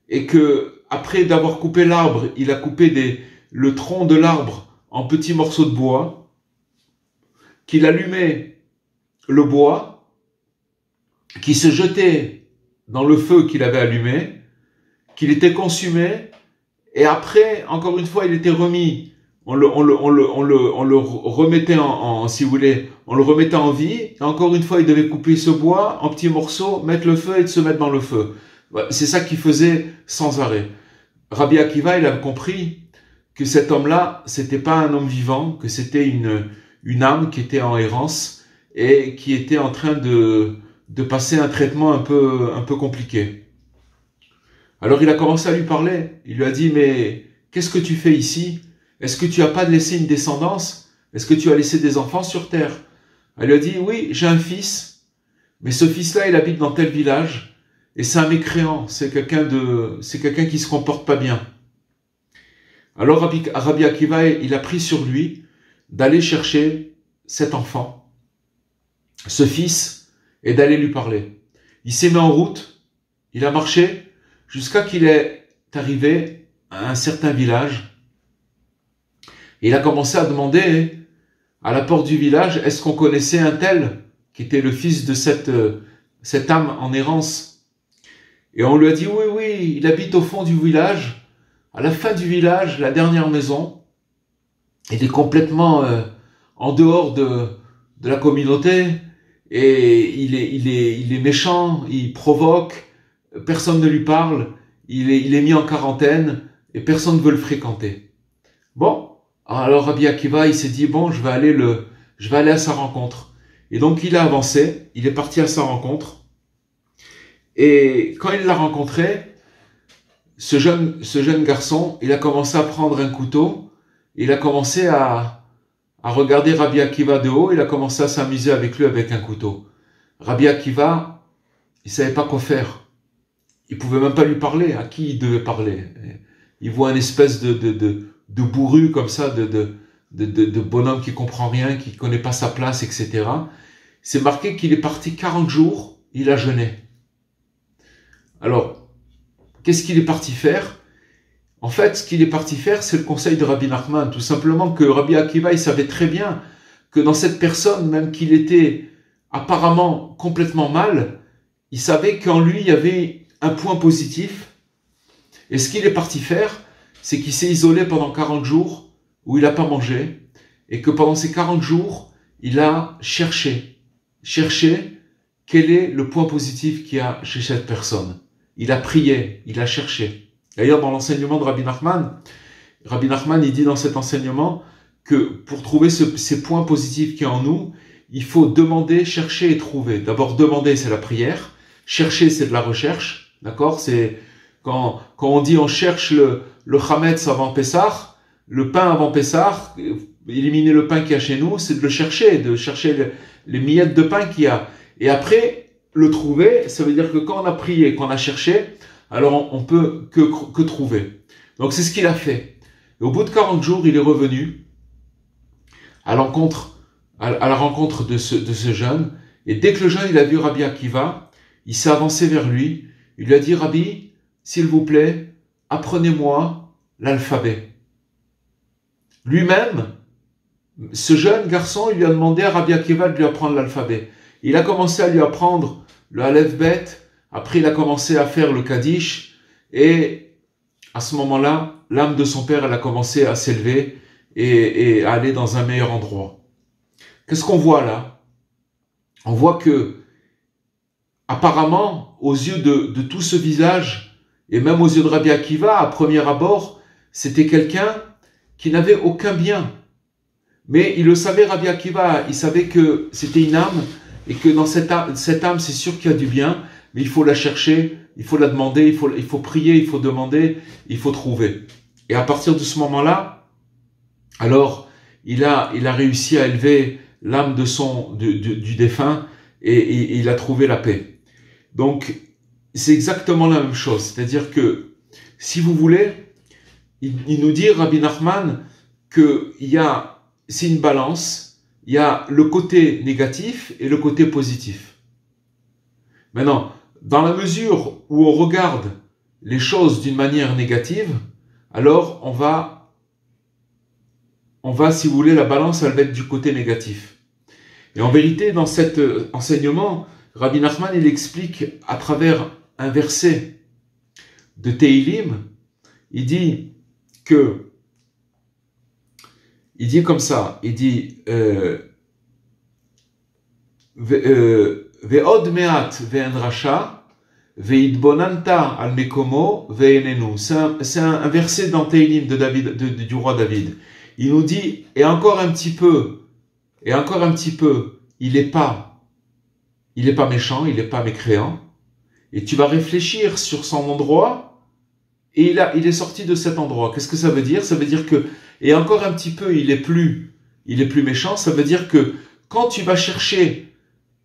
et que après d'avoir coupé l'arbre, il a coupé le tronc de l'arbre en petits morceaux de bois, qu'il allumait le bois, qui se jetait dans le feu qu'il avait allumé, qu'il était consumé, et après, encore une fois, il était remis. On le remettait si vous voulez, on le remettait en vie, et encore une fois, il devait couper ce bois en petits morceaux, mettre le feu et se mettre dans le feu. C'est ça qu'il faisait sans arrêt. Rabbi Akiva, il a compris que cet homme-là, c'était pas un homme vivant, que c'était une âme qui était en errance et qui était en train de passer un traitement un peu compliqué. Alors il a commencé à lui parler. Il lui a dit, mais qu'est-ce que tu fais ici? Est-ce que tu n'as pas laissé une descendance? Est-ce que tu as laissé des enfants sur terre? Elle lui a dit, oui, j'ai un fils, mais ce fils-là, il habite dans tel village, et c'est un mécréant, c'est quelqu'un qui se comporte pas bien. Alors Rabbi Akiva, il a pris sur lui d'aller chercher cet enfant, ce fils, et d'aller lui parler. Il s'est mis en route, il a marché, jusqu'à qu'il est arrivé à un certain village. Et il a commencé à demander à la porte du village, est-ce qu'on connaissait un tel qui était le fils de cette âme en errance? Et on lui a dit, oui, il habite au fond du village, à la fin du village, la dernière maison. il est complètement en dehors de la communauté, et il est méchant, il provoque, personne ne lui parle, il est mis en quarantaine, et personne ne veut le fréquenter. Bon, alors Rabbi Akiva, il s'est dit, bon, je vais aller à sa rencontre. Et donc il a avancé, il est parti à sa rencontre, et quand il l'a rencontré, ce jeune garçon, il a commencé à prendre un couteau, il a commencé à regarder Rabbi Akiva de haut, il a commencé à s'amuser avec lui avec un couteau. Rabbi Akiva, il savait pas quoi faire. Il pouvait même pas lui parler. À qui il devait parler? Il voit une espèce de bourru comme ça, de bonhomme qui comprend rien, qui connaît pas sa place, etc. C'est marqué qu'il est parti 40 jours, il a jeûné. Alors, qu'est-ce qu'il est parti faire? En fait, ce qu'il est parti faire, c'est le conseil de Rabbi Nachman. Tout simplement que Rabbi Akiva, il savait très bien que dans cette personne, même qu'il était apparemment complètement mal, il savait qu'en lui, il y avait un point positif. Et ce qu'il est parti faire, c'est qu'il s'est isolé pendant 40 jours où il n'a pas mangé. Et que pendant ces 40 jours, il a cherché quel est le point positif qu'il y a chez cette personne. Il a prié, il a cherché. D'ailleurs, dans l'enseignement de Rabbi Nachman, il dit dans cet enseignement que pour trouver ces points positifs qu'il y a en nous, il faut demander, chercher et trouver. D'abord, demander, c'est la prière. Chercher, c'est de la recherche. D'accord? C'est quand on dit on cherche le chametz avant Pessah, le pain avant Pessah, éliminer le pain qu'il y a chez nous, c'est de chercher les miettes de pain qu'il y a. Et après, le trouver, ça veut dire que quand on a prié, qu'on a cherché, alors on peut que trouver. Donc c'est ce qu'il a fait. Et au bout de 40 jours, il est revenu à la rencontre de ce jeune. Et dès que le jeune il a vu Rabbi Akiva, il s'est avancé vers lui. Il lui a dit, Rabbi, s'il vous plaît, apprenez-moi l'alphabet. Lui-même, ce jeune garçon, il lui a demandé à Rabbi Akiva de lui apprendre l'alphabet. Il a commencé à lui apprendre le Aleph Bet. Après, il a commencé à faire le Kaddish. Et à ce moment-là, l'âme de son père, elle a commencé à s'élever et à aller dans un meilleur endroit. Qu'est-ce qu'on voit là? On voit que, apparemment, aux yeux de tout ce visage, et même aux yeux de Rabbi Akiva, à premier abord, c'était quelqu'un qui n'avait aucun bien. Mais il le savait, Rabbi Akiva, il savait que c'était une âme, et que dans cette âme, c'est sûr qu'il y a du bien, mais il faut la chercher, il faut la demander, il faut prier, il faut demander, il faut trouver. Et à partir de ce moment-là, alors, il a réussi à élever l'âme du défunt, et il a trouvé la paix. Donc, c'est exactement la même chose. C'est-à-dire que, si vous voulez, il nous dit, Rabbi Nachman, c'est une balance, il y a le côté négatif et le côté positif. Maintenant, dans la mesure où on regarde les choses d'une manière négative, alors on va, si vous voulez, la balance, elle va être du côté négatif. Et en vérité, dans cet enseignement, Rabbi Nachman, il explique à travers un verset de Teilim, il dit comme ça, il dit Ve'od me'at ve'en rasha ve'idbonanta al mekomo ve'enenu. C'est un verset dans Teilim de David, du roi David. Il nous dit, et encore un petit peu, il est pas méchant, il est pas mécréant, et tu vas réfléchir sur son endroit, et il est sorti de cet endroit. Qu'est-ce que ça veut dire? Ça veut dire que, et encore un petit peu, il est plus méchant, ça veut dire que quand tu vas chercher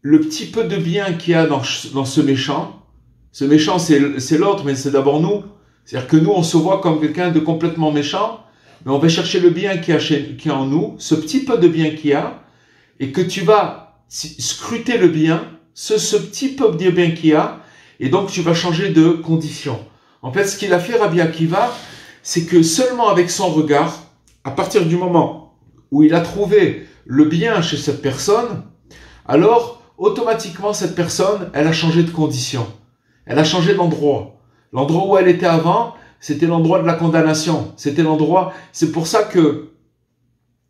le petit peu de bien qu'il y a dans ce méchant c'est l'autre, mais c'est d'abord nous. C'est-à-dire que nous, on se voit comme quelqu'un de complètement méchant, mais on va chercher le bien qu'il y a en nous, ce petit peu de bien qu'il y a, et que tu vas scruter le bien, ce petit peu de bien qu'il y a, et donc tu vas changer de condition. En fait, ce qu'il a fait Rabbi Akiva, c'est que seulement avec son regard, à partir du moment où il a trouvé le bien chez cette personne, alors automatiquement cette personne, elle a changé de condition. Elle a changé d'endroit. L'endroit où elle était avant, c'était l'endroit de la condamnation. C'est pour ça que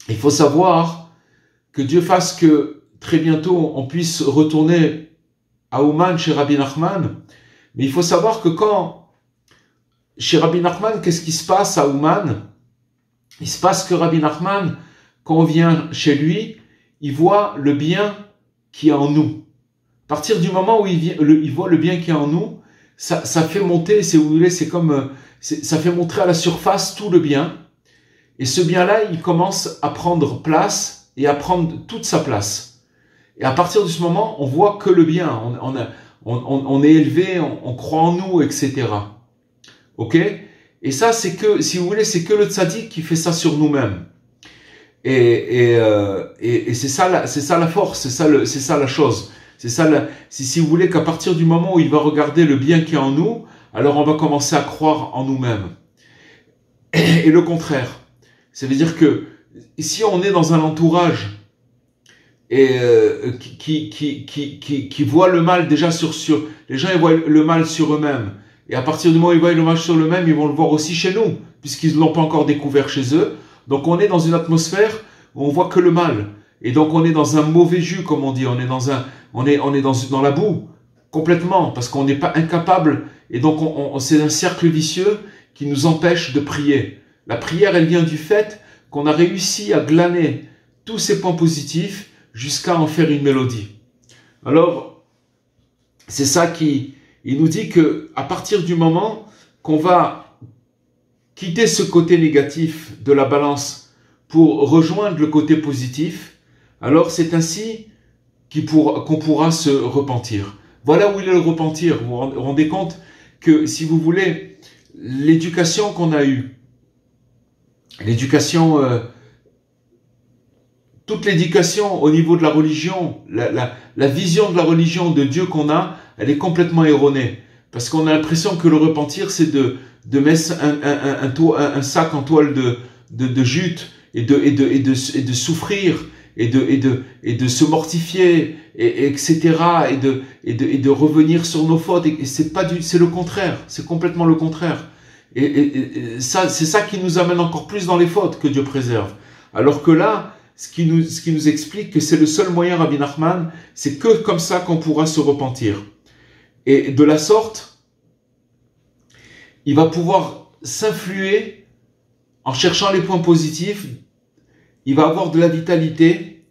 Il faut savoir que Dieu fasse que très bientôt on puisse retourner à Ouman chez Rabbi Nachman. Mais il faut savoir que chez Rabbi Nachman, qu'est-ce qui se passe à Ouman? Il se passe que Rabbi Nachman, quand on vient chez lui, il voit le bien qui est en nous. À partir du moment où il voit le bien qui est en nous, ça fait monter, si vous voulez, c'est comme, ça fait montrer à la surface tout le bien. Et ce bien-là, il commence à prendre place et à prendre toute sa place. Et à partir de ce moment, on voit que le bien. On est élevé, on croit en nous, etc. Ok? Et ça, c'est que, si vous voulez, c'est que le tzaddik qui fait ça sur nous-mêmes. Et c'est ça la force, c'est ça la chose. C'est ça si vous voulez qu'à partir du moment où il va regarder le bien qui est en nous, alors on va commencer à croire en nous-mêmes. Et le contraire. Ça veut dire que si on est dans un entourage et qui voit le mal déjà sur les gens ils voient le mal sur eux-mêmes, et à partir du moment où ils voient le mal sur eux-mêmes, ils vont le voir aussi chez nous, puisqu'ils ne l'ont pas encore découvert chez eux. Donc on est dans une atmosphère où on voit que le mal, et donc on est dans un mauvais jus, comme on dit, on est dans la boue complètement, parce qu'on n'est pas incapable, et donc c'est un cercle vicieux qui nous empêche de prier. La prière, elle vient du fait qu'on a réussi à glaner tous ces points positifs jusqu'à en faire une mélodie. Alors, c'est ça il nous dit que à partir du moment qu'on va quitter ce côté négatif de la balance pour rejoindre le côté positif, alors c'est ainsi qu'on pourra se repentir. Voilà où il est le repentir. Vous vous rendez compte que, si vous voulez, l'éducation qu'on a eue, toute l'éducation au niveau de la religion, la vision de la religion de Dieu qu'on a, elle est complètement erronée. Parce qu'on a l'impression que le repentir, c'est de mettre un sac en toile de jute et de souffrir et de se mortifier, etc. et de revenir sur nos fautes. Et c'est le contraire. C'est complètement le contraire. Et ça, c'est ça qui nous amène encore plus dans les fautes que Dieu préserve. Alors que là, ce qui nous explique que c'est le seul moyen, Rabbi Nachman, c'est que comme ça qu'on pourra se repentir. Et de la sorte, il va pouvoir s'influer en cherchant les points positifs, il va avoir de la vitalité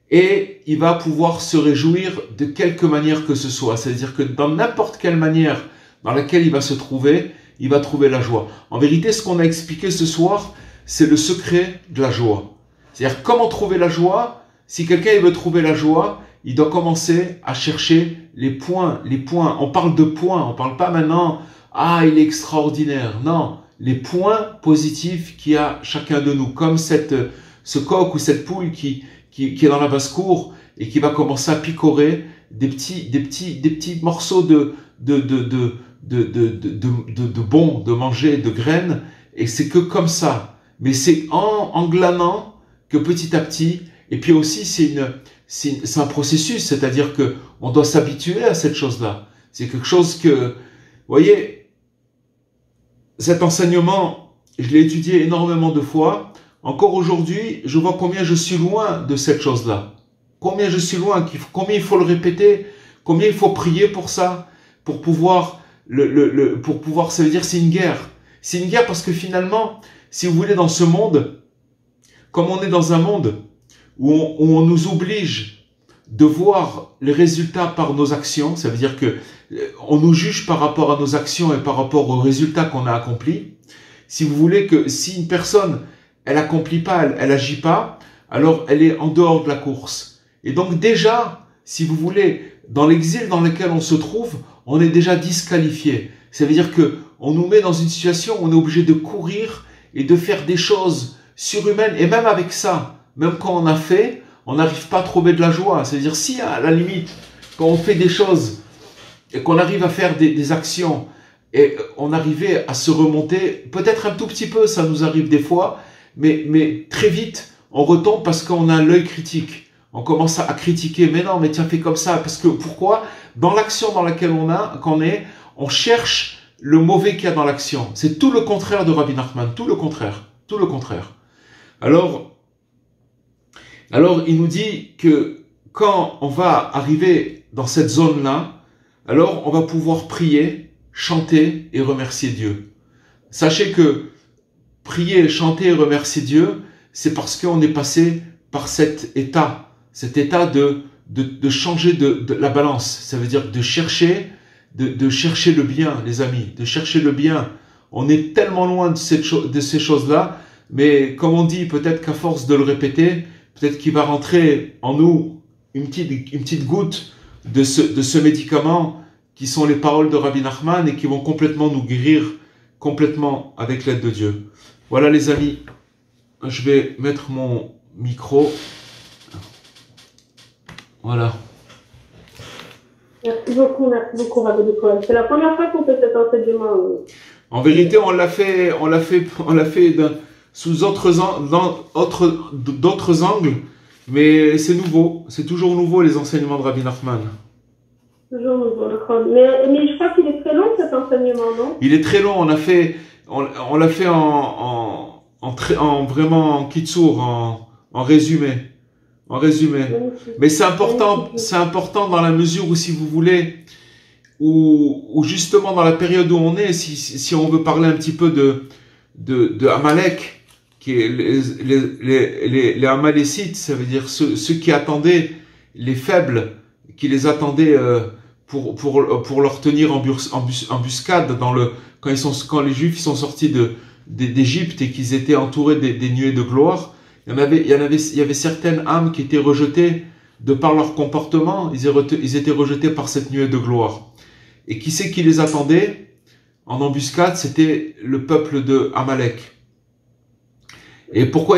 et il va pouvoir se réjouir de quelque manière que ce soit. C'est-à-dire que dans n'importe quelle manière dans laquelle il va se trouver, il va trouver la joie. En vérité, ce qu'on a expliqué ce soir, c'est le secret de la joie. C'est-à-dire comment trouver la joie. Si quelqu'un veut trouver la joie, il doit commencer à chercher les points. On parle de points, on parle pas maintenant « Ah, il est extraordinaire ». Non, les points positifs qu'il y a chacun de nous. Comme ce coq ou cette poule qui est dans la basse-cour et qui va commencer à picorer des petits morceaux de bon, de manger, de graines, et c'est que comme ça. Mais c'est en glanant que petit à petit, et puis aussi c'est un processus, c'est-à-dire que on doit s'habituer à cette chose-là. C'est quelque chose que, vous voyez, cet enseignement, je l'ai étudié énormément de fois. Encore aujourd'hui, je vois combien je suis loin de cette chose-là. Combien je suis loin, combien il faut le répéter, combien il faut prier pour ça, pour pouvoir ça veut dire c'est une guerre. C'est une guerre parce que finalement, si vous voulez, dans ce monde, comme on est dans un monde où on nous oblige de voir les résultats par nos actions, ça veut dire que on nous juge par rapport à nos actions et par rapport aux résultats qu'on a accomplis. Si vous voulez que si une personne, elle accomplit pas, elle agit pas, alors elle est en dehors de la course. Et donc déjà, si vous voulez, dans l'exil dans lequel on se trouve, on est déjà disqualifié. Ça veut dire que on nous met dans une situation où on est obligé de courir et de faire des choses surhumaines. Et même avec ça, même quand on a fait, on n'arrive pas à trouver de la joie. C'est-à-dire si à la limite, quand on fait des choses et qu'on arrive à faire des actions et on arrivait à se remonter, peut-être un tout petit peu, ça nous arrive des fois, mais très vite, on retombe parce qu'on a l'œil critique. On commence à critiquer, mais non, mais tu as fait comme ça. Parce que pourquoi? Dans l'action dans laquelle on cherche le mauvais qu'il y a dans l'action. C'est tout le contraire de Rabbi Nachman, tout le contraire. Alors, Alors, il nous dit que quand on va arriver dans cette zone-là, alors on va pouvoir prier, chanter et remercier Dieu. Sachez que prier, chanter et remercier Dieu, c'est parce qu'on est passé par cet état de changer de la balance. Ça veut dire de chercher le bien, les amis, de chercher le bien. On est tellement loin de ces choses-là, mais comme on dit, peut-être qu'à force de le répéter, peut-être qu'il va rentrer en nous une petite goutte de ce médicament qui sont les paroles de Rabbi Nachman et qui vont complètement nous guérir complètement avec l'aide de Dieu. Voilà les amis, je vais mettre mon micro. Voilà. Merci beaucoup, Rabbi Nicole. C'est la première fois qu'on fait cet enseignement. En vérité, on l'a fait sous d'autres angles, mais c'est nouveau, c'est toujours nouveau les enseignements de Rabbi Nachman. Toujours nouveau, mais je crois qu'il est très long cet enseignement, non? Il est très long, on l'a fait en vraiment en kitsour, en résumé. Mais c'est important dans la mesure où, si vous voulez, ou justement dans la période où on est, si on veut parler un petit peu de Amalek, qui est les Amalécites, ça veut dire ceux qui attendaient les faibles, qui les attendaient pour leur tenir embuscade quand les Juifs sont sortis d'Égypte et qu'ils étaient entourés des nuées de gloire. Il y avait certaines âmes qui étaient rejetées de par leur comportement. Ils étaient rejetés par cette nuée de gloire. Et qui c'est qui les attendait en embuscade? C'était le peuple de Amalek. Et pourquoi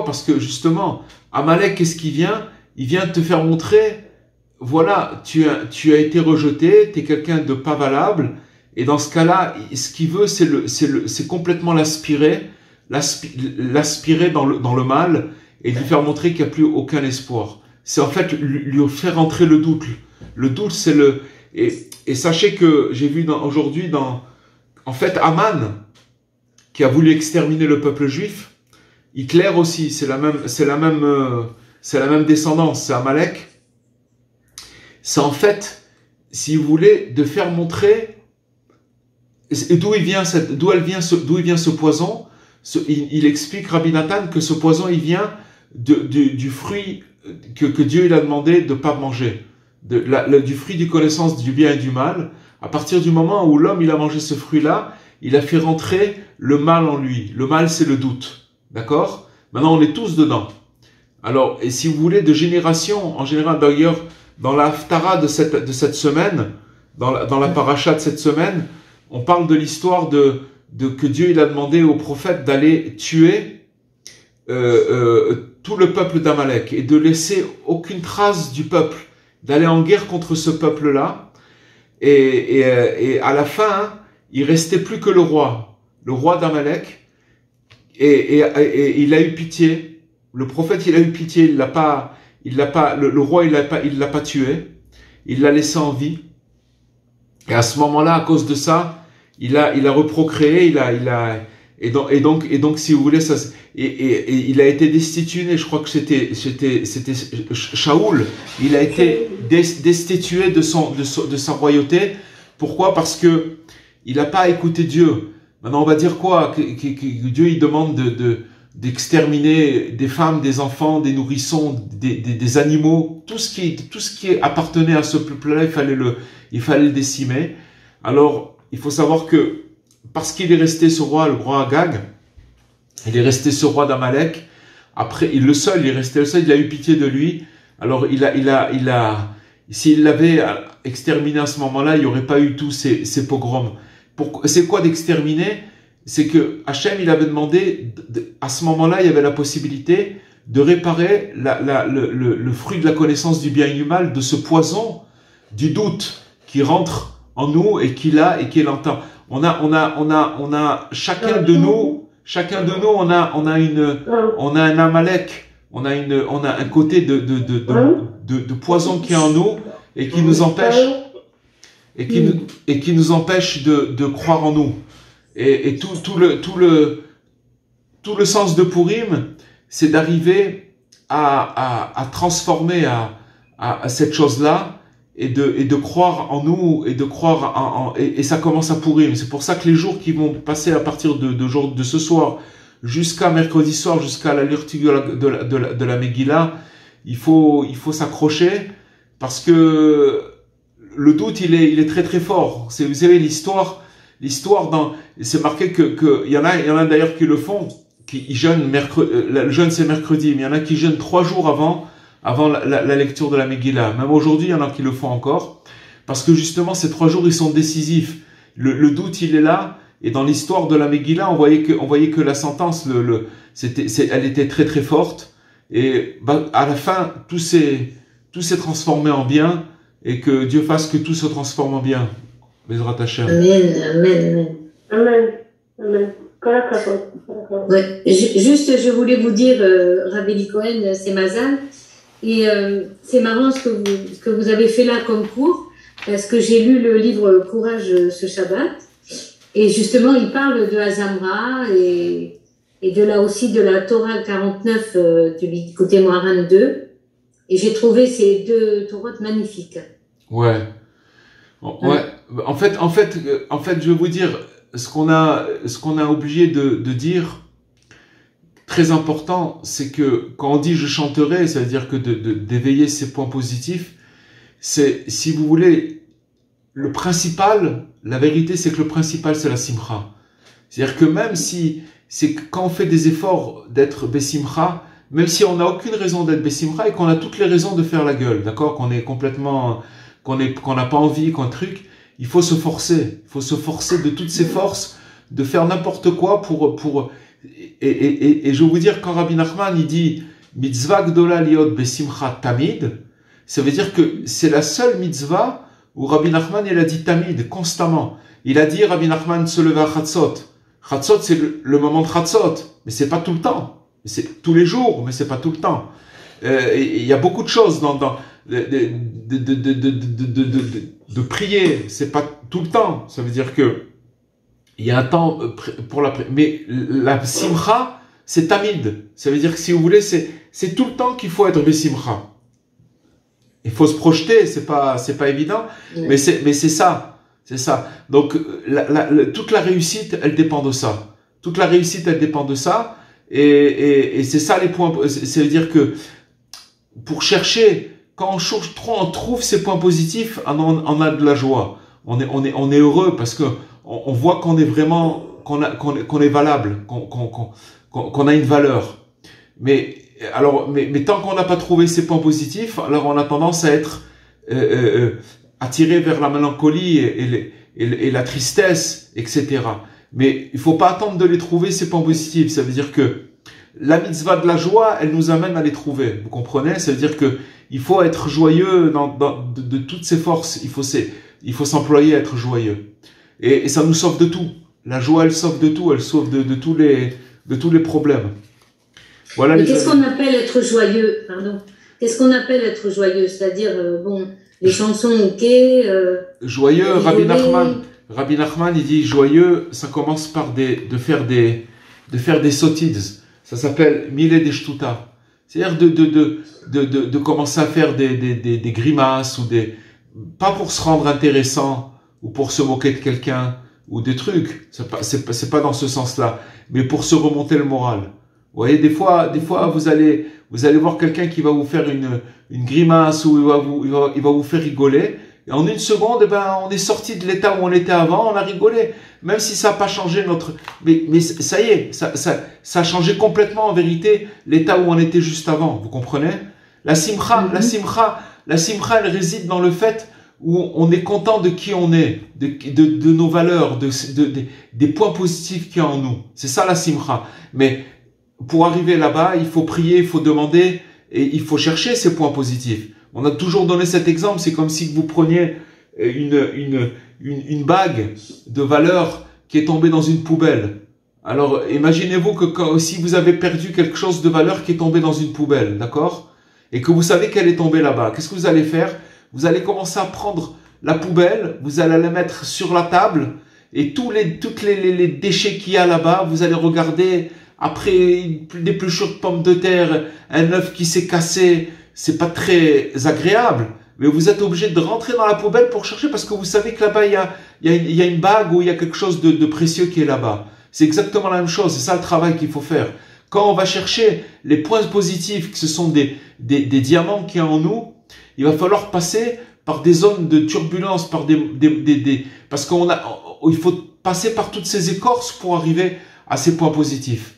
Parce que justement, Amalek, qu'est-ce qu'il vient? Il vient te faire montrer, voilà, tu as été rejeté, tu es quelqu'un de pas valable. Et dans ce cas-là, ce qu'il veut, c'est complètement l'aspirer dans le mal et lui faire montrer qu'il n'y a plus aucun espoir. C'est en fait lui faire entrer le doute. Le doute, c'est et sachez que j'ai vu aujourd'hui en fait, Aman, qui a voulu exterminer le peuple juif, Hitler aussi, c'est la même descendance, c'est Amalek. C'est en fait, si vous voulez, de faire montrer d'où il vient ce poison. Il explique, Rabbi Nathan, que ce poison, il vient du fruit que Dieu il a demandé de ne pas manger. Du fruit du connaissance du bien et du mal. À partir du moment où l'homme il a mangé ce fruit-là, il a fait rentrer le mal en lui. Le mal, c'est le doute. D'accord? Maintenant, on est tous dedans. Alors, et si vous voulez, de génération en général, d'ailleurs, dans la Haftara de cette semaine, dans la paracha de cette semaine, on parle de l'histoire que Dieu il a demandé au prophète d'aller tuer tout le peuple d'Amalek et de laisser aucune trace du peuple, d'aller en guerre contre ce peuple-là. Et à la fin, il restait plus que le roi d'Amalek, et il a eu pitié. Le prophète, il a eu pitié. Le roi, il l'a pas tué. Il l'a laissé en vie. Et à ce moment-là, à cause de ça, il a reprocréé. Et donc, si vous voulez, il a été destitué. Je crois que c'était Shaoul. Il a été destitué de sa royauté. Pourquoi? Parce que il n'a pas écouté Dieu. Maintenant, on va dire quoi? Que Dieu, il demande d'exterminer des femmes, des enfants, des nourrissons, des animaux, tout ce qui appartenait à ce peuple-là, il fallait le décimer. Alors, il faut savoir que parce qu'il est resté ce roi, le roi Agag, il est resté ce roi d'Amalek. Après, il est resté le seul. Il a eu pitié de lui. Alors, s'il l'avait exterminé à ce moment-là, il n'y aurait pas eu tous ces pogroms. C'est quoi d'exterminer? C'est que Hachem, il avait demandé, à ce moment-là, il y avait la possibilité de réparer le fruit de la connaissance du bien et du mal, de ce poison du doute qui rentre en nous et qui l'entend. On a chacun de nous, on a un Amalek, on a un côté de poison qui est en nous et qui nous empêche de croire en nous. Et tout le sens de Purim, c'est d'arriver à transformer à cette chose-là et de croire en nous et de croire et ça commence à pourrir. C'est pour ça que les jours qui vont passer à partir de ce soir jusqu'à mercredi soir, jusqu'à la lecture de la Megillah, il faut s'accrocher parce que le doute il est très très fort. Vous savez l'histoire c'est marqué que il y en a d'ailleurs qui le font, qui jeûnent le jeûne c'est mercredi, mais il y en a qui jeûnent 3 jours avant la lecture de la Megillah. Même aujourd'hui, il y en a qui le font encore, parce que justement, ces 3 jours, ils sont décisifs. Le doute, il est là, et dans l'histoire de la Megillah, on voyait que la sentence, elle était très très forte, et à la fin, tout s'est transformé en bien, et que Dieu fasse que tout se transforme en bien. Bezrat Hashem. Amen, amen, amen. Amen. Amen. Ouais. Juste, je voulais vous dire, Rabbi Cohen, c'est Mazal. Et c'est marrant ce que vous avez fait là comme cours, parce que j'ai lu le livre Courage ce Shabbat, et justement il parle de Azamra et de là aussi de la Torah 49 du côté Moharan 2, et j'ai trouvé ces 2 Torahs magnifiques. Ouais. Ouais. En fait, je vais vous dire ce qu'on a obligé de dire. Très important, c'est que quand on dit je chanterai, ça veut dire que d'éveiller ces points positifs, c'est, si vous voulez, le principal, la vérité c'est que le principal c'est la simcha. C'est-à-dire que même si, c'est que quand on fait des efforts d'être besimcha, même si on n'a aucune raison d'être besimcha et qu'on a toutes les raisons de faire la gueule, d'accord, qu'on est complètement, qu'on n'a pas envie, qu'on truc, il faut se forcer de toutes ses forces, de faire n'importe quoi et je vais vous dire, quand Rabbi Nachman il dit mitzvah gdola liot besimcha tamid, ça veut dire que c'est la seule mitzvah où Rabbi Nachman il a dit tamid, constamment. Il a dit, Rabbi Nachman se lever à Chatzot. Chatzot c'est le moment de Chatzot, mais c'est pas tout le temps. C'est tous les jours, mais c'est pas tout le temps. Il y a beaucoup de choses de prier, c'est pas tout le temps. Ça veut dire que il y a un temps pour mais la simcha, c'est tamid. Ça veut dire que si vous voulez, c'est tout le temps qu'il faut être besimcha. Il faut se projeter, c'est pas évident, mais c'est ça. C'est ça. Donc, toute la réussite, elle dépend de ça. Toute la réussite, elle dépend de ça. Et c'est ça les points. Ça veut dire que, pour chercher, quand on cherche trop, on trouve ces points positifs, on a de la joie. On est heureux parce que, on voit qu'on est vraiment, qu'on est valable, qu'on a une valeur. Mais tant qu'on n'a pas trouvé ces points positifs, alors on a tendance à être attiré vers la mélancolie et la tristesse, etc. Mais il faut pas attendre de les trouver, ces points positifs. Ça veut dire que la mitzvah de la joie, elle nous amène à les trouver. Vous comprenez? Ça veut dire que il faut être joyeux de toutes ses forces. Il faut s'employer à être joyeux. Et ça nous sauve de tout. La joie, elle sauve de tout. Elle sauve de tous les problèmes. Voilà. Mais qu'est-ce qu'on appelle être joyeux? Pardon. Qu'est-ce qu'on appelle être joyeux? C'est-à-dire, les chansons, ok. Joyeux, Rabbi Nachman, il dit joyeux, ça commence par de faire des sottides. Ça s'appelle mille des shtuta. C'est-à-dire de commencer à faire des grimaces ou pas pour se rendre intéressant ou pour se moquer de quelqu'un ou des trucs. C'est pas dans ce sens-là, mais pour se remonter le moral. Vous voyez, des fois, vous allez voir quelqu'un qui va vous faire une grimace ou il va vous faire rigoler. Et en une seconde, on est sorti de l'état où on était avant, on a rigolé. Même si ça n'a pas changé mais ça y est, ça a changé complètement en vérité l'état où on était juste avant. Vous comprenez? La simcha, elle réside dans le fait où on est content de qui on est, de nos valeurs, des points positifs qu'il y a en nous. C'est ça la simcha. Mais pour arriver là-bas, il faut prier, il faut demander et il faut chercher ces points positifs. On a toujours donné cet exemple. C'est comme si vous preniez une bague de valeur qui est tombée dans une poubelle. Alors, imaginez-vous que si vous avez perdu quelque chose de valeur qui est tombé dans une poubelle, d'accord? Et que vous savez qu'elle est tombée là-bas. Qu'est-ce que vous allez faire? Vous allez commencer à prendre la poubelle, vous allez la mettre sur la table et tous les déchets qu'il y a là-bas, vous allez regarder après des pluchures de pommes de terre, un œuf qui s'est cassé, c'est pas très agréable. Mais vous êtes obligé de rentrer dans la poubelle pour chercher parce que vous savez que là-bas, il y a une bague ou il y a quelque chose de précieux qui est là-bas. C'est exactement la même chose. C'est ça le travail qu'il faut faire. Quand on va chercher les points positifs, que ce sont des diamants qu'il y a en nous, il va falloir passer par des zones de turbulence, parce il faut passer par toutes ces écorces pour arriver à ces points positifs.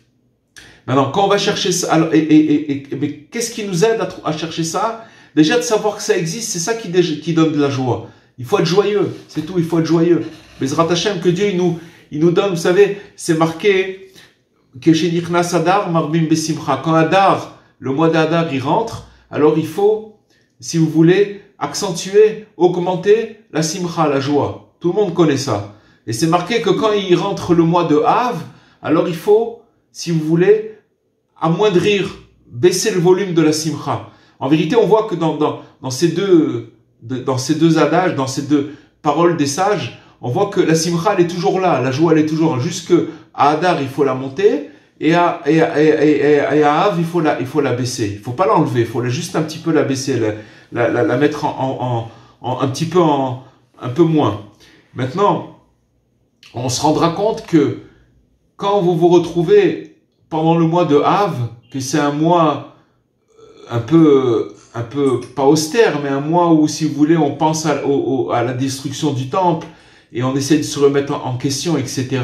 Maintenant, quand on va chercher ça, mais qu'est-ce qui nous aide à chercher ça? Déjà, de savoir que ça existe, c'est ça qui donne de la joie. Il faut être joyeux, c'est tout, il faut être joyeux. Bezrat Hashem, que Dieu, il nous donne, vous savez, c'est marqué, quand Adar, le mois d'Adar, il rentre, alors il faut, si vous voulez, accentuer, augmenter la simcha, la joie. Tout le monde connaît ça. Et c'est marqué que quand il rentre le mois de Av, alors il faut, si vous voulez, amoindrir, baisser le volume de la simcha. En vérité, on voit que dans ces deux adages, dans ces deux paroles des sages, on voit que la simcha, elle est toujours là, la joie, elle est toujours là. Jusque à Adar, il faut la monter, et à Av, il faut la baisser. Il faut pas l'enlever, il faut juste un petit peu la baisser, la mettre un peu moins. Maintenant, on se rendra compte que quand vous vous retrouvez pendant le mois de Av, que c'est un mois un peu pas austère, mais un mois où, si vous voulez, on pense à la destruction du temple et on essaie de se remettre en question, etc.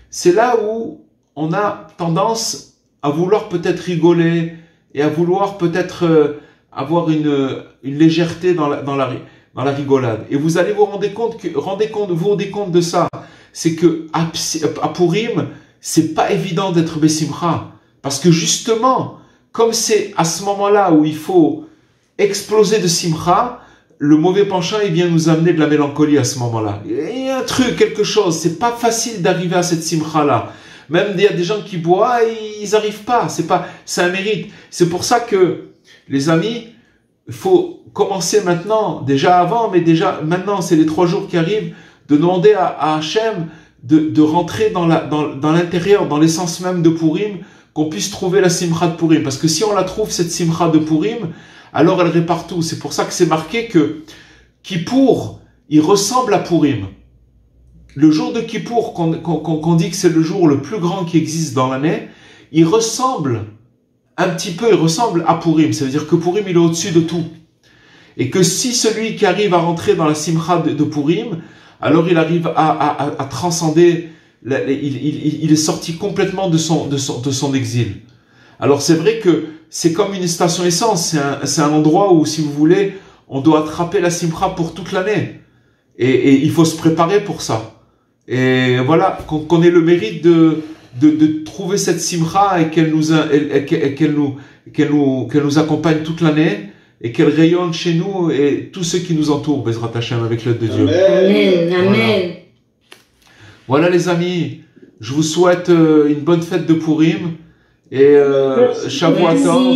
C'est là où on a tendance à vouloir peut-être rigoler et à vouloir peut-être avoir une légèreté dans la rigolade. Et vous allez vous rendre compte de ça. C'est que à Purim, c'est pas évident d'être Bessimcha. Parce que justement, comme c'est à ce moment-là où il faut exploser de simcha, le mauvais penchant, il vient nous amener de la mélancolie à ce moment-là. Il y a un truc, quelque chose. C'est pas facile d'arriver à cette simcha-là. Même il y a des gens qui boivent, ils n'arrivent pas. C'est un mérite. C'est pour ça que, les amis, il faut commencer maintenant, déjà avant, mais déjà maintenant, c'est les 3 jours qui arrivent, de demander à Hachem de rentrer dans l'intérieur, dans l'essence même de Purim, qu'on puisse trouver la simcha de Purim. Parce que si on la trouve, cette simcha de Purim, alors elle répare tout. C'est pour ça que c'est marqué que Kippour, il ressemble à Purim. Le jour de Kippour, qu'on dit que c'est le jour le plus grand qui existe dans l'année, il ressemble un petit peu, il ressemble à Purim. Ça veut dire que Purim, il est au-dessus de tout. Et que si celui qui arrive à rentrer dans la simcha de Purim, alors il arrive à transcender, il est sorti complètement de son exil. Alors c'est vrai que c'est comme une station essence, c'est un endroit où, si vous voulez, on doit attraper la simcha pour toute l'année. Et il faut se préparer pour ça. Et voilà, qu'on ait le mérite de trouver cette simcha et qu'elle nous accompagne toute l'année et qu'elle rayonne chez nous et tous ceux qui nous entourent, Bezrat Hashem, avec l'aide de Dieu. Amen, amen. Voilà les amis, je vous souhaite une bonne fête de Purim et Shavuot Tov.